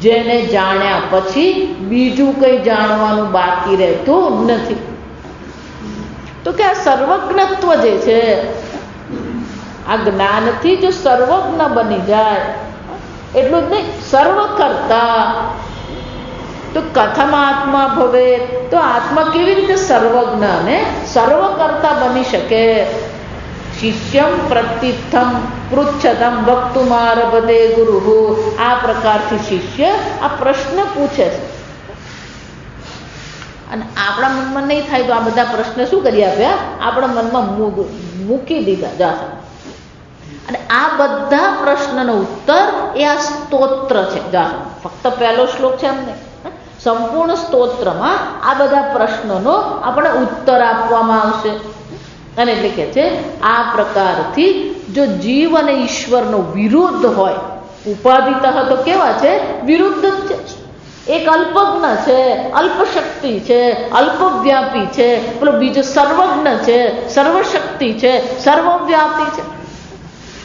જેને જાણ્યા પછી બીજું કંઈ જાણવાનું બાકી રહેતું નથી. તો કે આ સર્વજ્ઞત્વ જે છે, આ જ્ઞાનથી જો સર્વજ્ઞ બની જાય, એટલું જ નહીં સર્વ કરતા. તો કથમ આત્મા ભવે, તો આત્મા કેવી રીતે સર્વજ્ઞ અને સર્વ કરતા બની શકે? શિષ્યમ પ્રતિથમ પૃચ્છતમ વક્તુમારભતે ગુરુ. આ પ્રકારથી શિષ્ય આ પ્રશ્ન પૂછે છે અને આપણા મનમાં નહીં થાય તો આ બધા પ્રશ્ન શું કરી આપ્યા? આપણા મનમાં મૂકી દીધા જા. અને આ બધા પ્રશ્નનો ઉત્તર એ આ સ્તોત્ર છે. જા, ફક્ત પહેલો શ્લોક છે એમ નહીં, સંપૂર્ણ સ્તોત્રમાં આ બધા પ્રશ્નોનો આપણે ઉત્તર આપવામાં આવશે. અને એટલે કે છે આ પ્રકારથી જો જીવ અને ઈશ્વરનો વિરુદ્ધ હોય, ઉપાધિતઃ તો કેવા છે? વિરુદ્ધ જ છે. એક અલ્પજ્ઞ છે, અલ્પશક્તિ છે, અલ્પવ્યાપી છે, પેલો બીજો સર્વજ્ઞ છે, સર્વશક્તિ છે, સર્વવ્યાપી છે.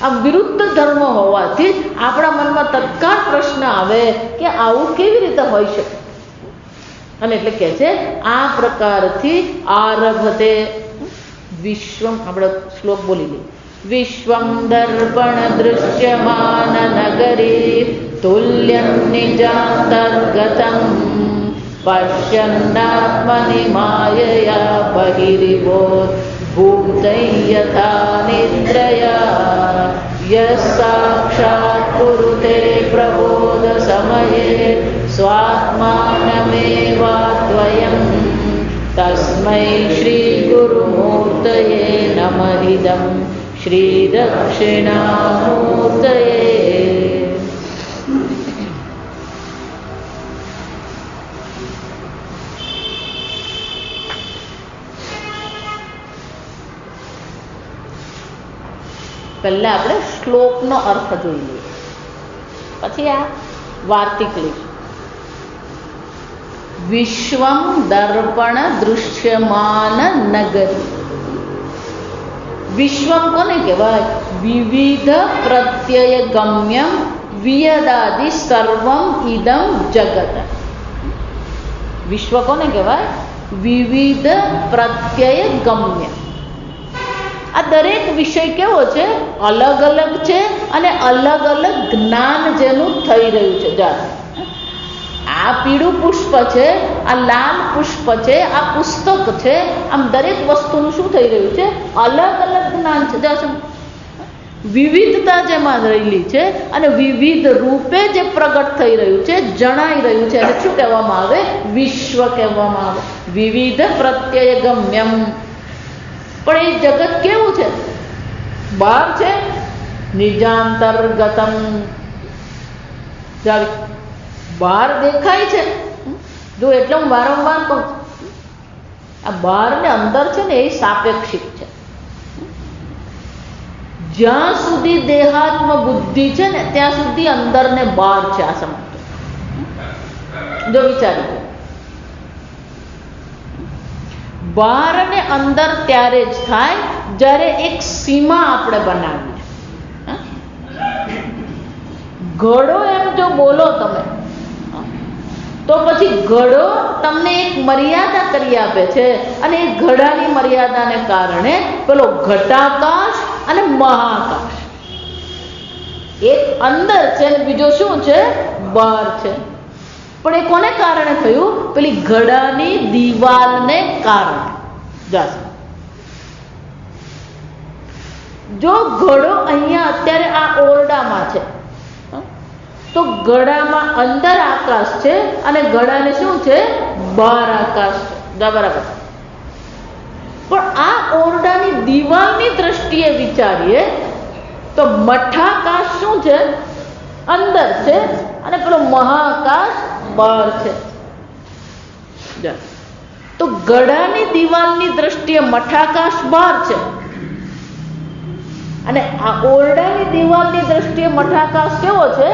આમ વિરુદ્ધ ધર્મ હોવાથી આપણા મનમાં તત્કાળ પ્રશ્ન આવે કે આવું કેવી રીતે હોઈ શકે? અને એટલે કે છે આ પ્રકારથી આરભતે વિશ્વમ. આપણે શ્લોક બોલી લઈએ. વિશ્વમ દર્પણ દૃશ્યમાન નગરી તુલ્યં નિજાંતર્ગતં પશ્યન્નાત્મનિ માયયા બહિર્બોધ ભૂતૈ યથા નિદ્રયા યસ સાક્ષાત કુરુતે પ્રબોધ સમયે સ્વાત્માનમેવાદ્વયં તસ્મૈ શ્રી ગુરુમૂર્તયે નમઃ શ્રી દક્ષિણામૂર્તયે. પહેલા આપણે શ્લોકનો અર્થ જોઈ લઈએ, પછી આ વાર્તિક લઈશું. વિશ્વમ દર્પણ દૃશ્યમાન નગરી. વિશ્વમ કોને કહેવાય? વિવિધ પ્રત્યય ગમ્યમ વિયદાદિ સર્વમ ઇદમ જગત. વિશ્વ કોને કહેવાય? વિવિધ પ્રત્યય ગમ્ય. આ દરેક વિષય કેવો છે? અલગ અલગ છે અને અલગ અલગ જ્ઞાન જેનું થઈ રહ્યું છે. જાત આ પીળું પુષ્પ છે, આ લાલ પુષ્પ છે, આ પુસ્તક છે. આમ દરેક વસ્તુનું શું થઈ રહ્યું છે? અલગ અલગ જ્ઞાન છે. વિવિધતા જેમાં રહેલી છે અને વિવિધ રૂપે જે પ્રગટ થઈ રહ્યું છે, જણાઈ રહ્યું છે, અને શું કહેવામાં આવે? વિશ્વ કહેવામાં આવે. વિવિધ પ્રત્યય ગમ્યમ. પણ એ જગત કેવું છે? બહાર છે. નિજાંતર્ગતમ, બહાર દેખાય છે. જો એટલે હું વારંવાર કહું, આ બહાર ને અંદર છે ને એ સાપેક્ષિક છે. જ્યાં સુધી દેહાત્મ બુદ્ધિ છે ને ત્યાં સુધી અંદર ને બહાર છે. આ સમજો. જો વિચારી, બહાર અને અંદર ત્યારે જ થાય જ્યારે એક સીમા આપણે બનાવીએ. ઘડો એમ જો બોલો તમે, તો પછી ઘડો તમને એક મર્યાદા કરી આપે છે, અને એ ઘડાની મર્યાદાને કારણે પેલો ઘટાકાશ અને મહાકાશ, એક અંદર છે અને બીજો શું છે? બહાર છે. પણ એ કોને કારણે થયું? પેલી ઘડાની દિવાલને કારણે. જો ઘડો અહીંયા અત્યારે આ ઓરડામાં છે, તો ઘડામાં અંદર આકાશ છે અને ઘડાને શું છે? બહાર આકાશ છે. બરાબર. પણ આ ઓરડાની દિવાલની દ્રષ્ટિએ વિચારીએ તો મઠાકાશ શું છે? અંદર છે, અને પેલો મહાકાશ બહાર છે. તો ઘડાની દિવાલની દ્રષ્ટિએ મઠાકાશ બહાર છે, અને આ ઓરડાની દિવાલની દ્રષ્ટિએ મઠાકાશ કેવો છે?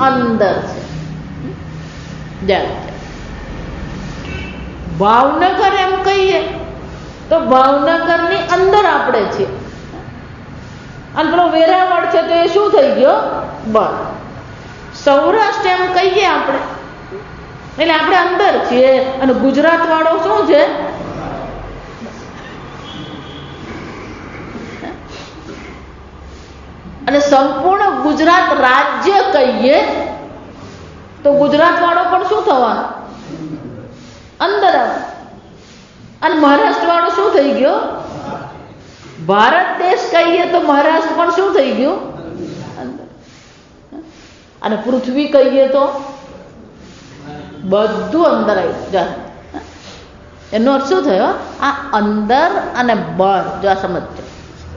અંદર છે. ભાવનગર એમ કહીએ તો ભાવનગરની અંદર આપણે છીએ, અને પેલો વેરાવળ છે તો એ શું થઈ ગયો? બહાર. સૌરાષ્ટ્ર એમ કહીએ આપણે એટલે આપણે અંદર છીએ, અને ગુજરાત વાળો શું છે? અને સંપૂર્ણ ગુજરાત રાજ્ય કહીએ તો ગુજરાત વાળો પણ શું થવાનો? અંદર આવે. અને મહારાષ્ટ્ર વાળો શું થઈ ગયો? ભારત દેશ કહીએ તો મહારાષ્ટ્ર પણ શું થઈ ગયું? અંદર. અને પૃથ્વી કહીએ તો બધું અંદર આવી જાય. એનો અર્થ શું થયો? આ અંદર અને બહાર જો આ સમજો,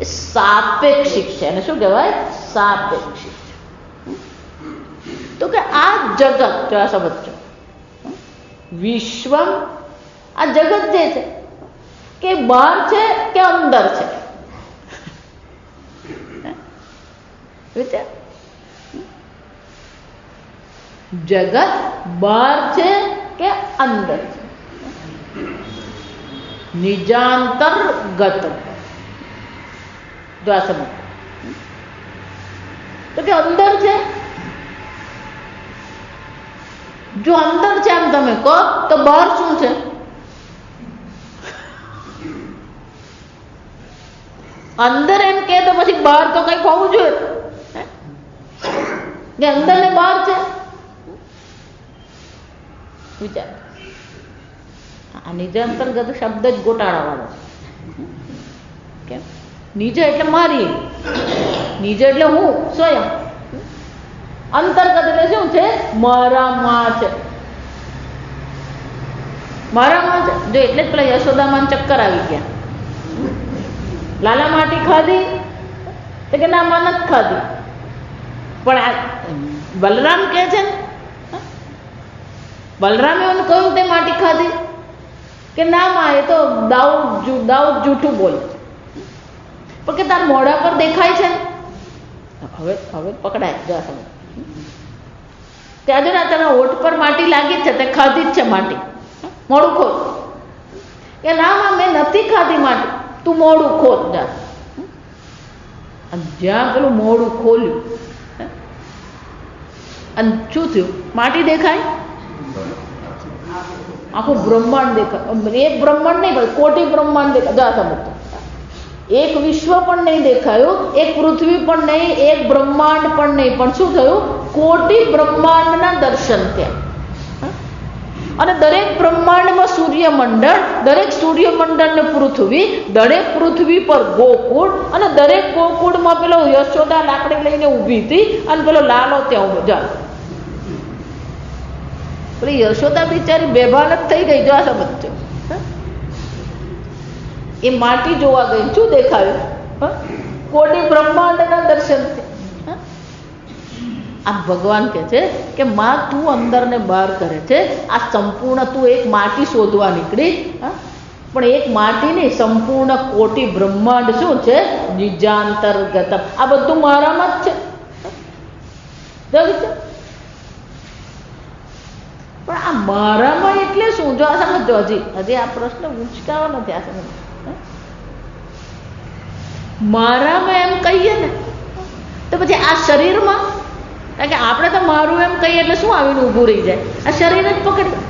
એ સાપેક્ષિક છે. એને શું કહેવાય? સાપેક્ષિક. તો કે આ જગત જો આ સમજો, વિશ્વમ, આ જગત જે છે કે બહાર છે કે અંદર છે? વિચાર. જગત બહાર છે કે અંદર છે? નિજાંતર્ગત જો આ સમજ, તો કે અંદર છે. જો અંદર છે એમ તમે કહો તો બહાર શું છે? અંદર એમ કે તો પછી બહાર તો કઈક હોવું જોઈએ કે અંદર ને બહાર છે. વિચાર. આ નિજ અંતર્ગત શબ્દ જ ગોટાળા વાળો છે. નિજ એટલે મારી, નિજ એટલે હું સ્વયં, અંતર્ગત એટલે શું છે? મારામાં છે. મારામાં છે. જો એટલે જ પેલા યશોદામાં ચક્કર આવી ગયા. લાલા માટી ખાધી તો કે ના માં નથી ખાધી, પણ આ બલરામ કે છે ને, બલરામે એવું કહ્યું તે માટી ખાધી કે ના માં એ તો દાઉદ જૂઠું બોલે, પણ કે તાર મોઢા પર દેખાય છે. હવે પકડાય. જા સમજ. ત્યાં જો ના તને હોઠ પર માટી લાગી જ છે, તે ખાધી જ છે માટી. મોડું ખોલ. કે ના માં મેં નથી ખાધી માટી, તું મોડું ખોલ. જા. જ્યાં પેલું મોડું ખોલ્યું અને શું થયું? માટી દેખાય, આખું બ્રહ્માંડ દેખાય. એક બ્રહ્માંડ નહીં ભાઈ, કોટી બ્રહ્માંડ દેખાય. જા સમજતો. એક વિશ્વ પણ નહીં દેખાયું, એક પૃથ્વી પણ નહીં, એક બ્રહ્માંડ પણ નહીં, પણ શું થયું? કોટી બ્રહ્માંડના દર્શન થયા. અને દરેક બ્રહ્માંડમાં સૂર્યમંડળ, દરેક સૂર્યમંડળ ને પૃથ્વી, દરેક પૃથ્વી પર ગોકુળ, અને દરેક ગોકુળમાં પેલો યશોદા લાકડી લઈને ઊભી હતી અને પેલો લાલો ત્યાં ઉભો. જા. પેલી યશોદા બિચારી બેભાન જ થઈ ગઈ. જો આ સમજો. એ માટી જોવા ગઈ, શું દેખાયું? કોટી બ્રહ્માંડના દર્શન થયા. આ ભગવાન કહે છે કે માં તું અંદર ને બહાર કરે છે, આ સંપૂર્ણ તું એક માટી શોધવા નીકળી, પણ એક માટી નહીં, સંપૂર્ણ કોટી બ્રહ્માંડ શું છે? નિજાંતર્ગત. આ બધું મારામાં જ છે. પણ આ મારામાં એટલે શું? જો આ સમજો, હજી આ પ્રશ્ન ઉંચકાવો નથી. આ સમજ મારામાં એમ કહીએ ને તો પછી આ શરીરમાં, કારણ કે આપણે તો મારું એમ કહીએ એટલે શું આવીને ઊભું રહી જાય? આ શરીર જ પકડી.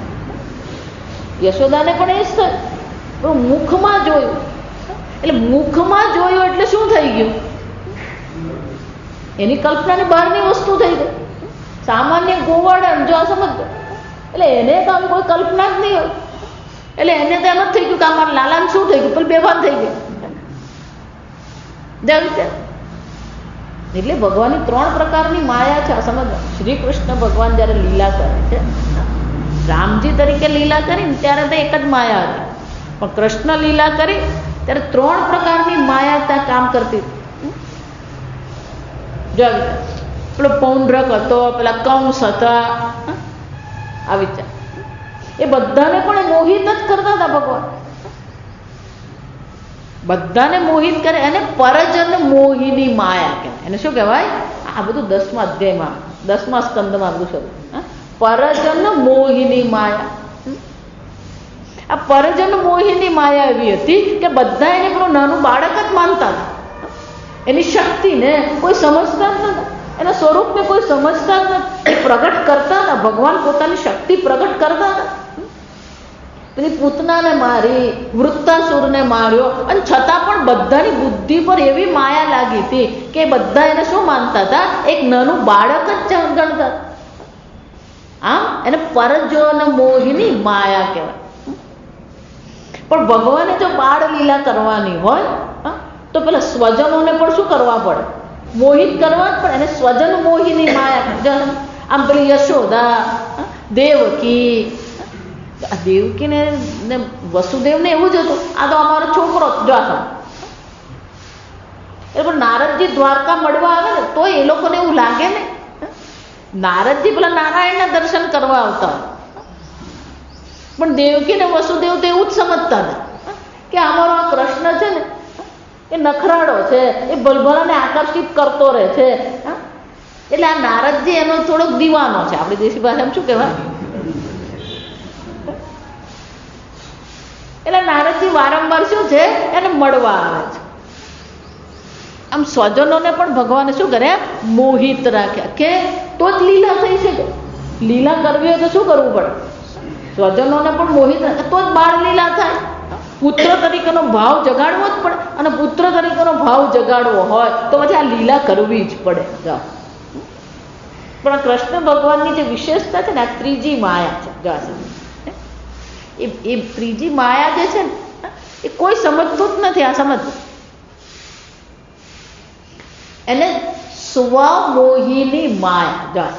યશોદાને પણ એ જ થયું, પણ મુખમાં જોયું. એટલે મુખમાં જોયું એટલે શું થઈ ગયું? એની કલ્પનાની બહારની વસ્તુ થઈ ગઈ. સામાન્ય ગોવાળા જો આ સમજો, એટલે એને તો આમ કોઈ કલ્પના જ નહીં હોય. એટલે એને તો એમ જ થઈ ગયું કે અમારા લાલાને શું થઈ ગયું? પેલું બેભાન થઈ ગયું. એટલે ભગવાનની 3 પ્રકારની માયા છે. આ સમજ. શ્રી કૃષ્ણ ભગવાન જ્યારે લીલા કરે છે, રામજી તરીકે લીલા કરી ને ત્યારે તો એક જ માયા હતી, પણ કૃષ્ણ લીલા કરી ત્યારે 3 પ્રકારની માયા ત્યાં કામ કરતી હતી. જો પેલો પૌંડ્રક હતો, પેલા કંસ હતા, આ વિચાર એ બધાને પણ મોહિત જ કરતા હતા ભગવાન. બધાને મોહિત કરે. એને પરજન મોહિની માયા કહેવાય. એને શું કહેવાય? આ બધું 10મા અધ્યાયમાં 10મા સ્કંદમાં બધું શરૂ. પરજન મોહિની માયા. આ પરજન મોહિની માયા એવી હતી કે બધા એને પેલું નાનું બાળક જ માનતા હતા. એની શક્તિને કોઈ સમજતા જ નતા, એના સ્વરૂપને કોઈ સમજતા જ નથી. એ પ્રગટ કરતા હતા, ભગવાન પોતાની શક્તિ પ્રગટ કરતા હતા. પેલી પૂતનાને મારી, વૃત્તાસુરને માર્યો, અને છતાં પણ બધાની બુદ્ધિ પર એવી માયા લાગી હતી કે બધા એને શું માનતા હતા? એક નાનું બાળક જ ગણતા. આમ એને પરજન મોહિની માયા કહેવાય. પણ ભગવાને જો બાળ લીલા કરવાની હોય તો પેલા સ્વજનોને પણ શું કરવા પડે? મોહિત કરવા જ પડે. એને સ્વજન મોહિની માયા. આમ પેલી યશોદા, દેવકી, દેવકીને ને વસુદેવને એવું જ હતું, આ તો અમારો છોકરો જો. એટલે પણ નારદજી દ્વારકા મળવા આવે ને તો એ લોકોને એવું લાગે ને, નારદજી પેલા નારાયણના દર્શન કરવા આવતા, પણ દેવકી ને વસુદેવ તો એવું જ સમજતા હતા કે અમારો આ કૃષ્ણ છે ને એ નખરાડો છે, એ ભલભલાને આકર્ષિત કરતો રહે છે. એટલે આ નારદજી એનો થોડોક દીવાનો છે. આપણી દેશી ભાષામાં શું કહેવાય? એટલે નારદજી વારંવાર શું છે? એને મળવા આવે છે. આમ સ્વજનોને પણ ભગવાને શું કરે? મોહિત રાખ્યા કે તો જ લીલા થઈ શકે. લીલા કરવી હોય તો શું કરવું પડે? સ્વજનોને પણ મોહિત રાખે તો જ બાળ લીલા થાય. પુત્ર તરીકેનો ભાવ જગાડવો જ પડે, અને પુત્ર તરીકેનો ભાવ જગાડવો હોય તો પછી આ લીલા કરવી જ પડે. પણ કૃષ્ણ ભગવાનની જે વિશેષતા છે ને, આ ત્રીજી માયા છે. એ ત્રીજી માયા જે છે ને એ કોઈ સમજતું જ નથી. આ સમજ એને સ્વમોહિની માયા.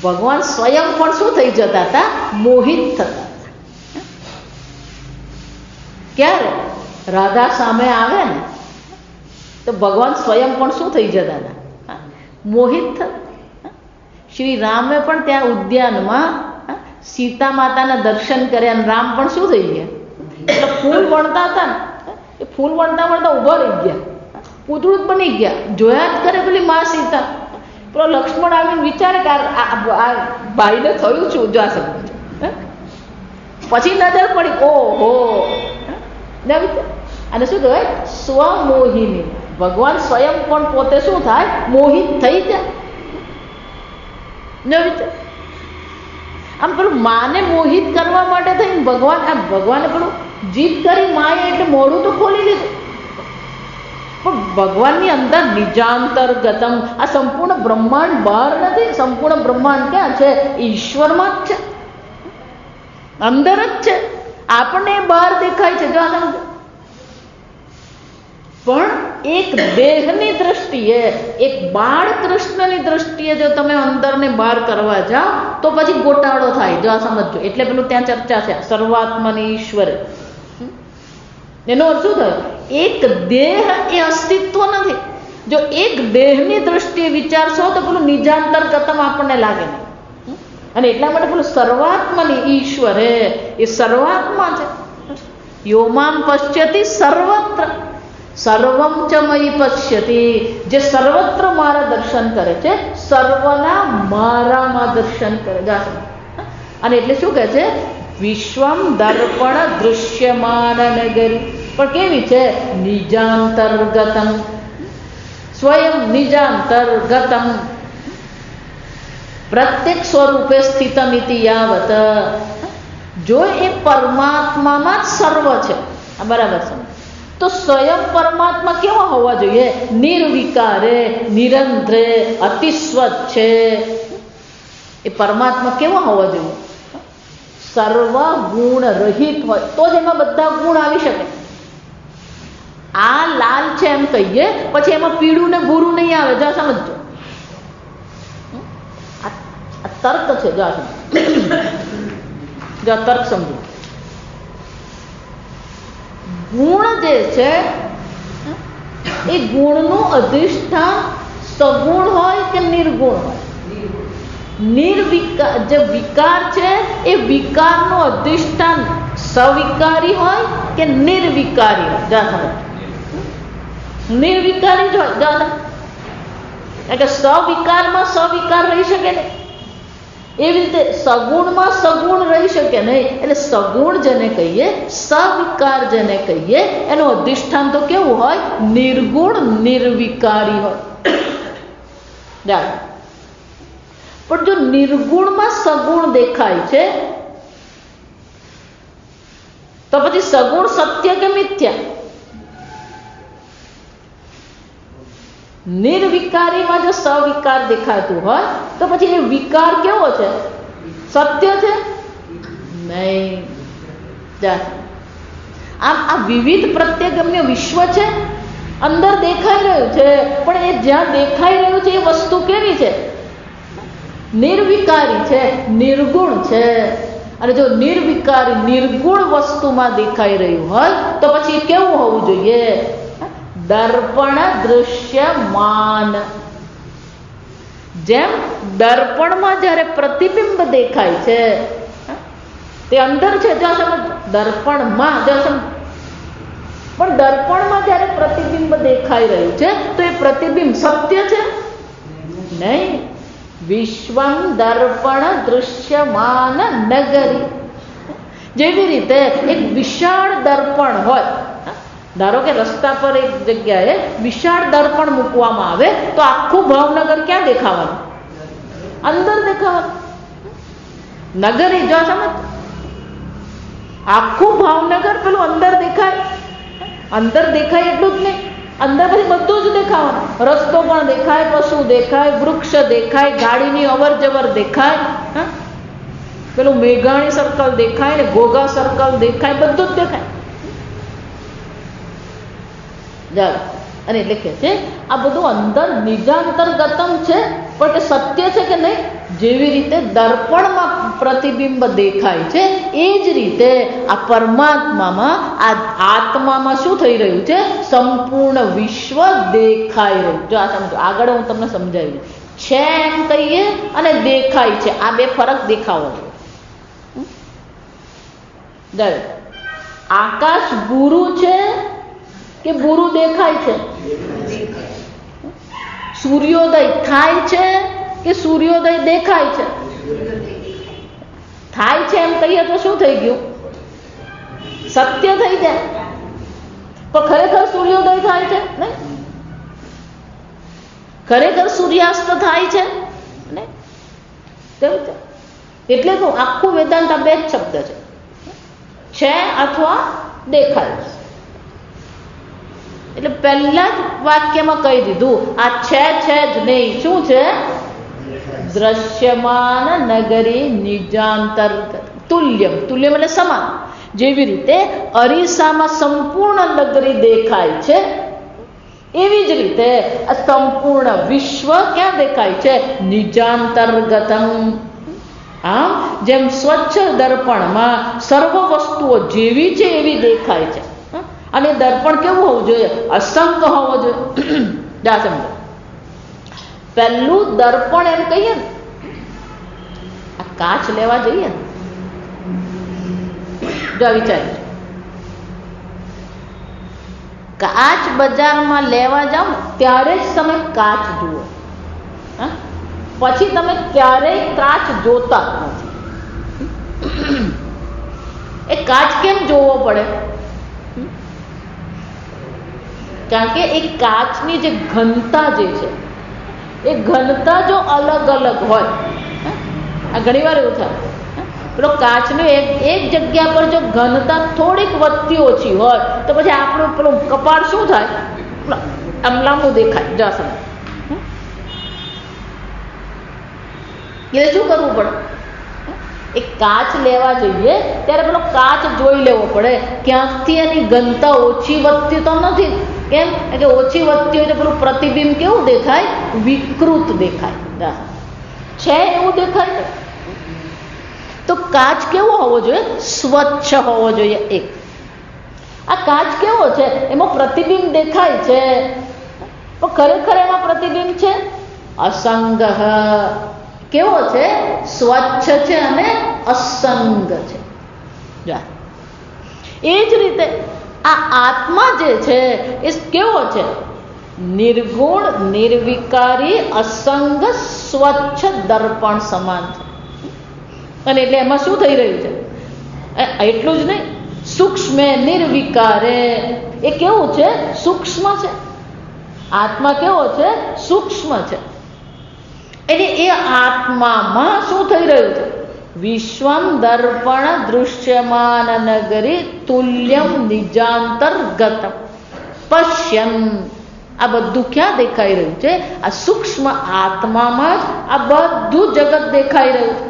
ભગવાન સ્વયં પણ શું થઈ જતા હતા? મોહિત થતા. ક્યારે રાધા સામે આવે ને તો ભગવાન સ્વયં પણ શું થઈ જતા હતા? મોહિત થતા. શ્રી રામે પણ ત્યાં ઉદ્યાનમાં સીતા માતાના દર્શન કર્યા, અને રામ પણ શું થઈ ગયા? એટલે ફૂલ વણતા હતા ને, એ ફૂલ વણતા વણતા ઉભા રહી ગયા, પૂતળું જ બની ગયા. જોયા જ કરે પેલી માં સીતા. પેલો લક્ષ્મણ આવીને વિચારે કે આ ભાઈને થયું છું. જો આ સમજ. પછી નજર પડી, ઓહો. અને શું કહેવાય? સ્વમોહિની. ભગવાન સ્વયં પણ પોતે શું થાય? મોહિત થઈ જાય. આમ પેલું માને મોહિત કરવા માટે થઈને ભગવાને પેલું જીત કરી માએ એટલે મોઢું તો ખોલી લીધું, પણ ભગવાનની અંદર નિજાંતર્ગતમ. આ સંપૂર્ણ બ્રહ્માંડ બહાર નથી. સંપૂર્ણ બ્રહ્માંડ ક્યાં છે? ઈશ્વરમાં જ છે, અંદર જ છે. આપણને બહાર દેખાય છે. જો પણ એક દેહની દ્રષ્ટિએ, એક બાળ કૃષ્ણની દ્રષ્ટિએ જો તમે અંદર ને બહાર કરવા જાઓ તો પછી ગોટાળો થાય. જો આ સમજો. એટલે પેલું ત્યાં ચર્ચા છે સર્વાત્મને ઈશ્વરે. એનો અર્થ શું થયો? એક દેહ એ અસ્તિત્વ નથી. જો એક દેહની દ્રષ્ટિએ વિચારશો તો પેલું નિજાંતર્ગતમ આપણને લાગે નહીં. અને એટલા માટે પેલું સર્વાત્માની ઈશ્વર એ સર્વાત્મા છે. યોમામ પશ્યતિ સર્વત્ર સર્વમ ચ મયી પશ્યતિ, જે સર્વત્ર મારા દર્શન કરે છે, સર્વના મારામાં દર્શન કરે છે. અને એટલે શું કહે છે? વિશ્વમ દર્પણ દૃશ્યમાન નગરી. પણ કેવી છે? નિજાંતર્ગતમ, સ્વયં નિજાંતર્ગતમ પ્રત્યેક સ્વરૂપે સ્થિતમિતિ યાવત. જો એ પરમાત્મામાં જ સર્વ છે, બરાબર છે, તો સ્વયં પરમાત્મા કેવા હોવા જોઈએ? નિર્વિકારે, નિરંતરે, અતિ સ્વચ્છ. એ પરમાત્મા કેવા હોવા જોઈએ? સર્વ ગુણ રહિત હોય તો જ એમાં બધા ગુણ આવી શકે. આ લાલ છે એમ કહીએ, પછી એમાં પીળું ને ભૂરું નહીં આવે. જા સમજો, આ તર્ક છે. જા તર્ક સમજો. ગુણ જે છે એ ગુણનું અધિષ્ઠાન સગુણ હોય કે નિર્ગુણ હોય? નિર્વિકાર, જે વિકાર છે એ વિકારનું અધિષ્ઠાન સવિકારી હોય કે નિર્વિકારી હોય? જા સમજો, નિર્વિકારી જ હોય. જા, એટલે સવિકારમાં સવિકાર રહી શકે નહીં, એવી રીતે સગુણમાં સગુણ રહી શકે નહીં. એટલે સગુણ જેને કહીએ, સવિકાર જેને કહીએ, એનું અધિષ્ઠાન તો કેવું હોય? નિર્ગુણ, નિર્વિકારી હોય. પણ જો નિર્ગુણમાં સગુણ દેખાય છે તો પછી સગુણ સત્ય કે મિથ્યા? નિર્વિકારીમાં જો સવિકાર દેખાતું હોય તો પછી એ વિકાર કેવો છે? સત્ય છે? નહીં. આમ આ વિવિધ પ્રત્યેગમ્ય વિશ્વ છે, અંદર દેખાઈ રહ્યું છે, પણ એ જ્યાં દેખાઈ રહ્યું છે એ વસ્તુ કેવી છે? નિર્વિકારી છે, નિર્ગુણ છે. અને જો નિર્વિકારી નિર્ગુણ વસ્તુમાં દેખાઈ રહ્યું હોય તો પછી કેવું હોવું જોઈએ? દર્પણ દૃશ્યમાન. જેમ દર્પણમાં જ્યારે પ્રતિબિંબ દેખાય છે તે અંદર છે, જો સમજ, દર્પણમાં જો સમજ, પણ દર્પણમાં જ્યારે પ્રતિબિંબ દેખાઈ રહ્યું છે તો એ પ્રતિબિંબ સત્ય છે? નહીં. વિશ્વમ દર્પણ દૃશ્યમાન નગરી. જેવી રીતે એક વિશાળ દર્પણ હોય, ધારો કે રસ્તા પર એક જગ્યાએ વિશાળ દર્પણ મૂકવામાં આવે તો આખું ભાવનગર ક્યાં દેખાવાનું? અંદર દેખાવાનું. નગરી, જો સમજ, આખું ભાવનગર પેલું અંદર દેખાય. અંદર દેખાય એટલું જ નહીં, અંદર પછી બધું જ દેખાવાનું. રસ્તો પણ દેખાય, પશુ દેખાય, વૃક્ષ દેખાય, ગાડીની અવર જવર દેખાય, પેલું મેઘાણી સર્કલ દેખાય ને ઘોઘા સર્કલ દેખાય, બધું જ દેખાય. અને એટલે કે છે આ બધું અંદર નિજાંતર્ગતમ છે, પણ એ સત્ય છે કે નહીં? જેવી રીતે દર્પણમાં પ્રતિબિંબ દેખાય છે એ જ રીતે આ પરમાત્મામાં, આ આત્મામાં શું થઈ રહ્યું છે? સંપૂર્ણ વિશ્વ દેખાઈ રહ્યું. જો આ સમજો, આગળ હું તમને સમજાવી છે એમ કહીએ અને દેખાય છે, આ બે ફરક દેખાવો જોઈએ. આકાશ ભૂરું છે કે ભૂરું દેખાય છે? સૂર્યોદય થાય છે કે સૂર્યોદય દેખાય છે? થાય છે એમ કહીએ તો શું થઈ ગયું? સત્ય થઈ જાય. પણ ખરેખર સૂર્યોદય થાય છે નહીં? ખરેખર સૂર્યાસ્ત થાય છે નહીં? એટલે તો આખું વેદાંત આ બે જ શબ્દ છે અથવા દેખાય. એટલે પહેલા જ વાક્યમાં કહી દીધું આ છે જ નહીં. શું છે? દ્રશ્યમાન નગરી નિજાંતર્ગત. તુલ્યમ, તુલ્યમ એટલે સમાન. જેવી રીતે અરીસામાં સંપૂર્ણ નગરી દેખાય છે એવી જ રીતે આ સંપૂર્ણ વિશ્વ ક્યાં દેખાય છે? નિજાંતર્ગતમ. આમ જેમ સ્વચ્છ દર્પણમાં સર્વ વસ્તુઓ જેવી છે એવી દેખાય છે, અને દર્પણ કેવું હોવું જોઈએ? અસંગ હોવો જોઈએ. જા સમજો, પહેલું દર્પણ એમ કહીએ ને, આ કાચ લેવા જઈએ ને, જો વિચારી, કાચ બજારમાં લેવા જાઓ ત્યારે જ તમે કાચ જુઓ, પછી તમે ક્યારેય કાચ જોતા નથી. એ કાચ કેમ જોવો પડે? કારણ કે એ કાચની જે ઘનતા જે છે, એ ઘનતા જો અલગ અલગ હોય, આ ઘણી વાર એવું થાય, પેલો કાચનો એક જગ્યા પર જો ઘનતા થોડીક વધતી ઓછી હોય તો પછી આપણું પેલું કપાળ શું થાય? આમ લાંબુ દેખાય. જશે એટલે શું કરવું પડે? એક કાચ લેવા જઈએ ત્યારે પેલો કાચ જોઈ લેવો પડે, ક્યાંકથી એની ઘનતા ઓછી વધતી તો નથી. કેમ કે ઓછી વધતી હોય તો પેલું પ્રતિબિંબ કેવું દેખાય? વિકૃત દેખાય છે, એવું દેખાય. તો કાચ કેવો હોવો જોઈએ? સ્વચ્છ હોવો જોઈએ. એક આ કાચ કેવો છે? એમાં પ્રતિબિંબ દેખાય છે, પણ ખરેખર એમાં પ્રતિબિંબ છે અસંગ. કેવો છે? સ્વચ્છ છે અને અસંગ છે. એ જ રીતે આ આત્મા જે છે એ કેવો છે? નિર્ગુણ, નિર્વિકારી, અસંગ, સ્વચ્છ દર્પણ સમાન છે. અને એટલે એમાં શું થઈ રહ્યું છે? એટલું જ નહીં, સૂક્ષ્મ નિર્વિકારે, એ કેવું છે? સૂક્ષ્મ છે. આત્મા કેવો છે? સૂક્ષ્મ છે. એટલે એ આત્મામાં શું થઈ રહ્યું છે? વિશ્વમ દર્પણ દૃશ્યમાન નગરી તુલ્યમ નિજાંતર્ગતમ પશ્યન. આ બધું ક્યાં દેખાઈ રહ્યું છે? આ સૂક્ષ્મ આત્મામાં જ આ બધું જગત દેખાઈ રહ્યું છે.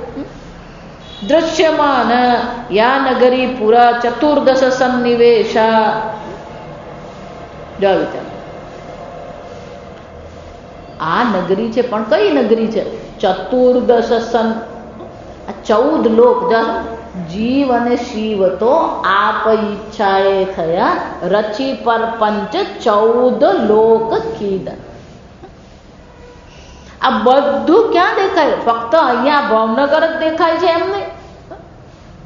દૃશ્યમાન યા નગરી પુરા ચતુર્દશ સન્નિવેશા. આ નગરી છે, પણ કઈ નગરી છે? ચતુર્દશ સન, 14 લોક. જીવ અને શિવ તો આપ ઈચ્છાએ થયા, રચી પરપંચ 14 લોક કીધા. આ બધું ક્યાં દેખાય? ફક્ત અહીંયા ભાવનગર જ દેખાય છે એમ નહીં.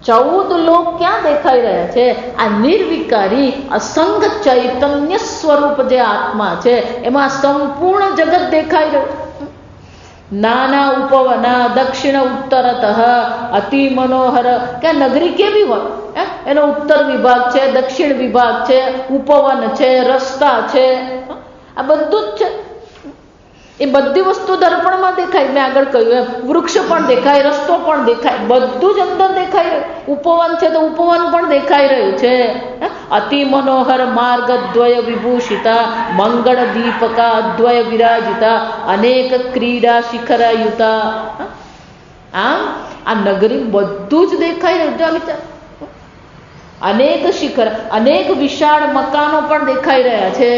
14 લોક ક્યાં દેખાઈ રહ્યા છે? આ નિર્વિકારી અસંગ ચૈતન્ય સ્વરૂપ જે આત્મા છે એમાં સંપૂર્ણ જગત દેખાઈ રહ્યું. નાના ઉપવના દક્ષિણ ઉત્તરતઃ અતિ મનોહર. કે નગરી કેવી હોય? એનો ઉત્તર વિભાગ છે, દક્ષિણ વિભાગ છે, ઉપવન છે, રસ્તા છે, આ બધું જ છે. એ બધી વસ્તુ દર્પણમાં દેખાય. મેં આગળ કહ્યું એમ, વૃક્ષ પણ દેખાય, રસ્તો પણ દેખાય, બધું જ અંદર દેખાઈ રહ્યું. ઉપવન છે તો ઉપવન પણ દેખાઈ રહ્યું છે. અતિ મનોહર માર્ગ દ્વય વિભૂષિતા મંગળ દીપકા અદ્વય વિરાજિતા અનેક ક્રીડા શિખરાયુતા. આમ આ નગરી બધું જ દેખાઈ રહ્યું. વિચાર, અનેક શિખર, અનેક વિશાળ મકાનો પણ દેખાઈ રહ્યા છે,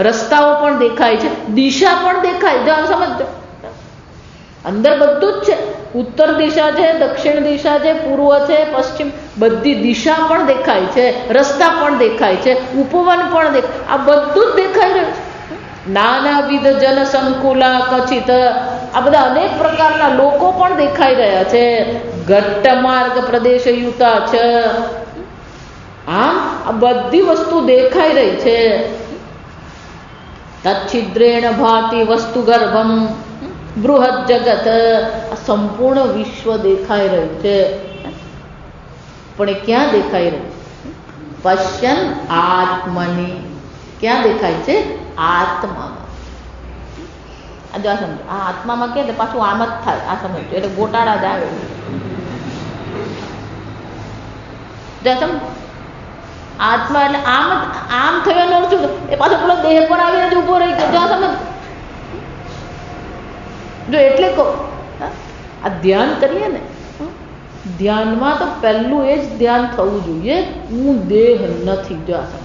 રસ્તાઓ પણ દેખાય છે, દિશા પણ દેખાય. જો સમજો, અંદર બધું જ છે. ઉત્તર દિશા છે, દક્ષિણ દિશા છે, પૂર્વ છે, પશ્ચિમ, બધી દિશા પણ દેખાય છે, રસ્તા પણ દેખાય છે, ઉપવન પણ દેખાય. આ બધું જ દેખાઈ રહ્યું છે. નાનાવિધ જનસંકુલા કચિત, આ બધા અનેક પ્રકારના લોકો પણ દેખાઈ રહ્યા છે. ઘટ્ટ માર્ગ પ્રદેશયુતા છે. આમ આ બધી વસ્તુ દેખાઈ રહી છે. તચ્છિદ્રેણ ભાતિ વસ્તુ ગર્ભમ બૃહદ જગત. આ સંપૂર્ણ વિશ્વ દેખાઈ રહ્યું છે, પણ એ ક્યાં દેખાઈ રહ્યું? પશ્યન આત્મની. ક્યાં દેખાય છે? આત્મામાં. આ સમજો, આ આત્મામાં કે પાછું આમ જ થાય. આ સમજો એટલે ગોટાળા જ આવે. આત્મા એટલે આમ થયો શું? એ પાછો પેલો દેહ પર આવીને ઉભો રહી ગયો. ત્યાં સમજ જો. એટલે કહું, આ ધ્યાન કરીએ ને, ધ્યાનમાં તો પહેલું એ જ ધ્યાન થવું જોઈએ, હું દેહ નથી. જો આ સમજ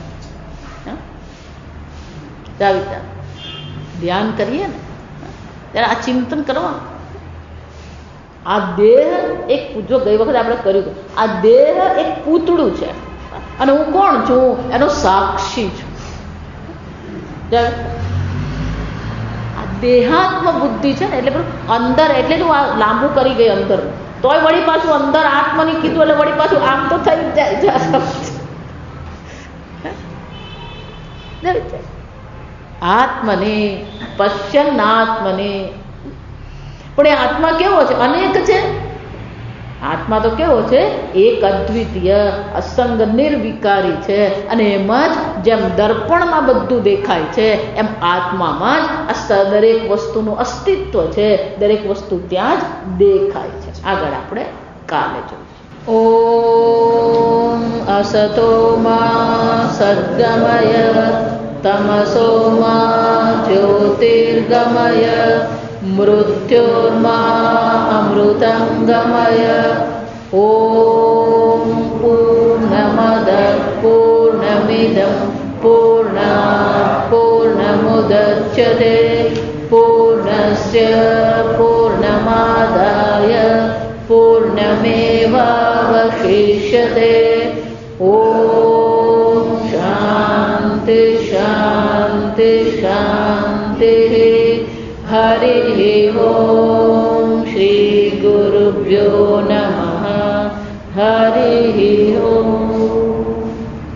ધ્યાન કરીએ ને ત્યારે આ ચિંતન કરવાનું. આ દેહ એક, જો ગઈ વખત આપણે કર્યું, આ દેહ એક પૂતળું છે. અને હું કોણ છું? એનો સાક્ષી છું. દેહાત્મ બુદ્ધિ છે ને, એટલે અંદર, એટલે હું આ લાંબુ કરી ગઈ અંદર, તોય વળી પાછું અંદર આત્મની કીધું એટલે વળી પાછું આમ તો થઈ જ જાય. આત્મને પશ્યન્નાત્મને. પણ એ આત્મા કેવો છે? અનેક છે. આત્મા તો કેવો છે? એક અદ્વિતીય, અસંગ, નિર્વિકારી છે. અને એમ જ જેમ દર્પણમાં બધું દેખાય છે એમ આત્મામાં જ દરેક વસ્તુનું અસ્તિત્વ છે. દરેક વસ્તુ ત્યાં જ દેખાય છે. આગળ આપણે કાલે જોઈશું. ઓમ અસતો માં સદ્ગમય તમસો માં જ્યોતિર્ગમય મૃત્યોર્મા અમૃતંગમય. ઓમ પૂર્ણમદ પૂર્ણમિદં પૂર્ણાત પૂર્ણમુદચ્યતે પૂર્ણસ્ય પૂર્ણમાદાય પૂર્ણમેવાવશિષ્યતે. ઓમ શાંતિ શાંતિ શાંતિ. હરિ ઓમ. શ્રી ગુરુભ્યો નમઃ. હરિ ઓમ.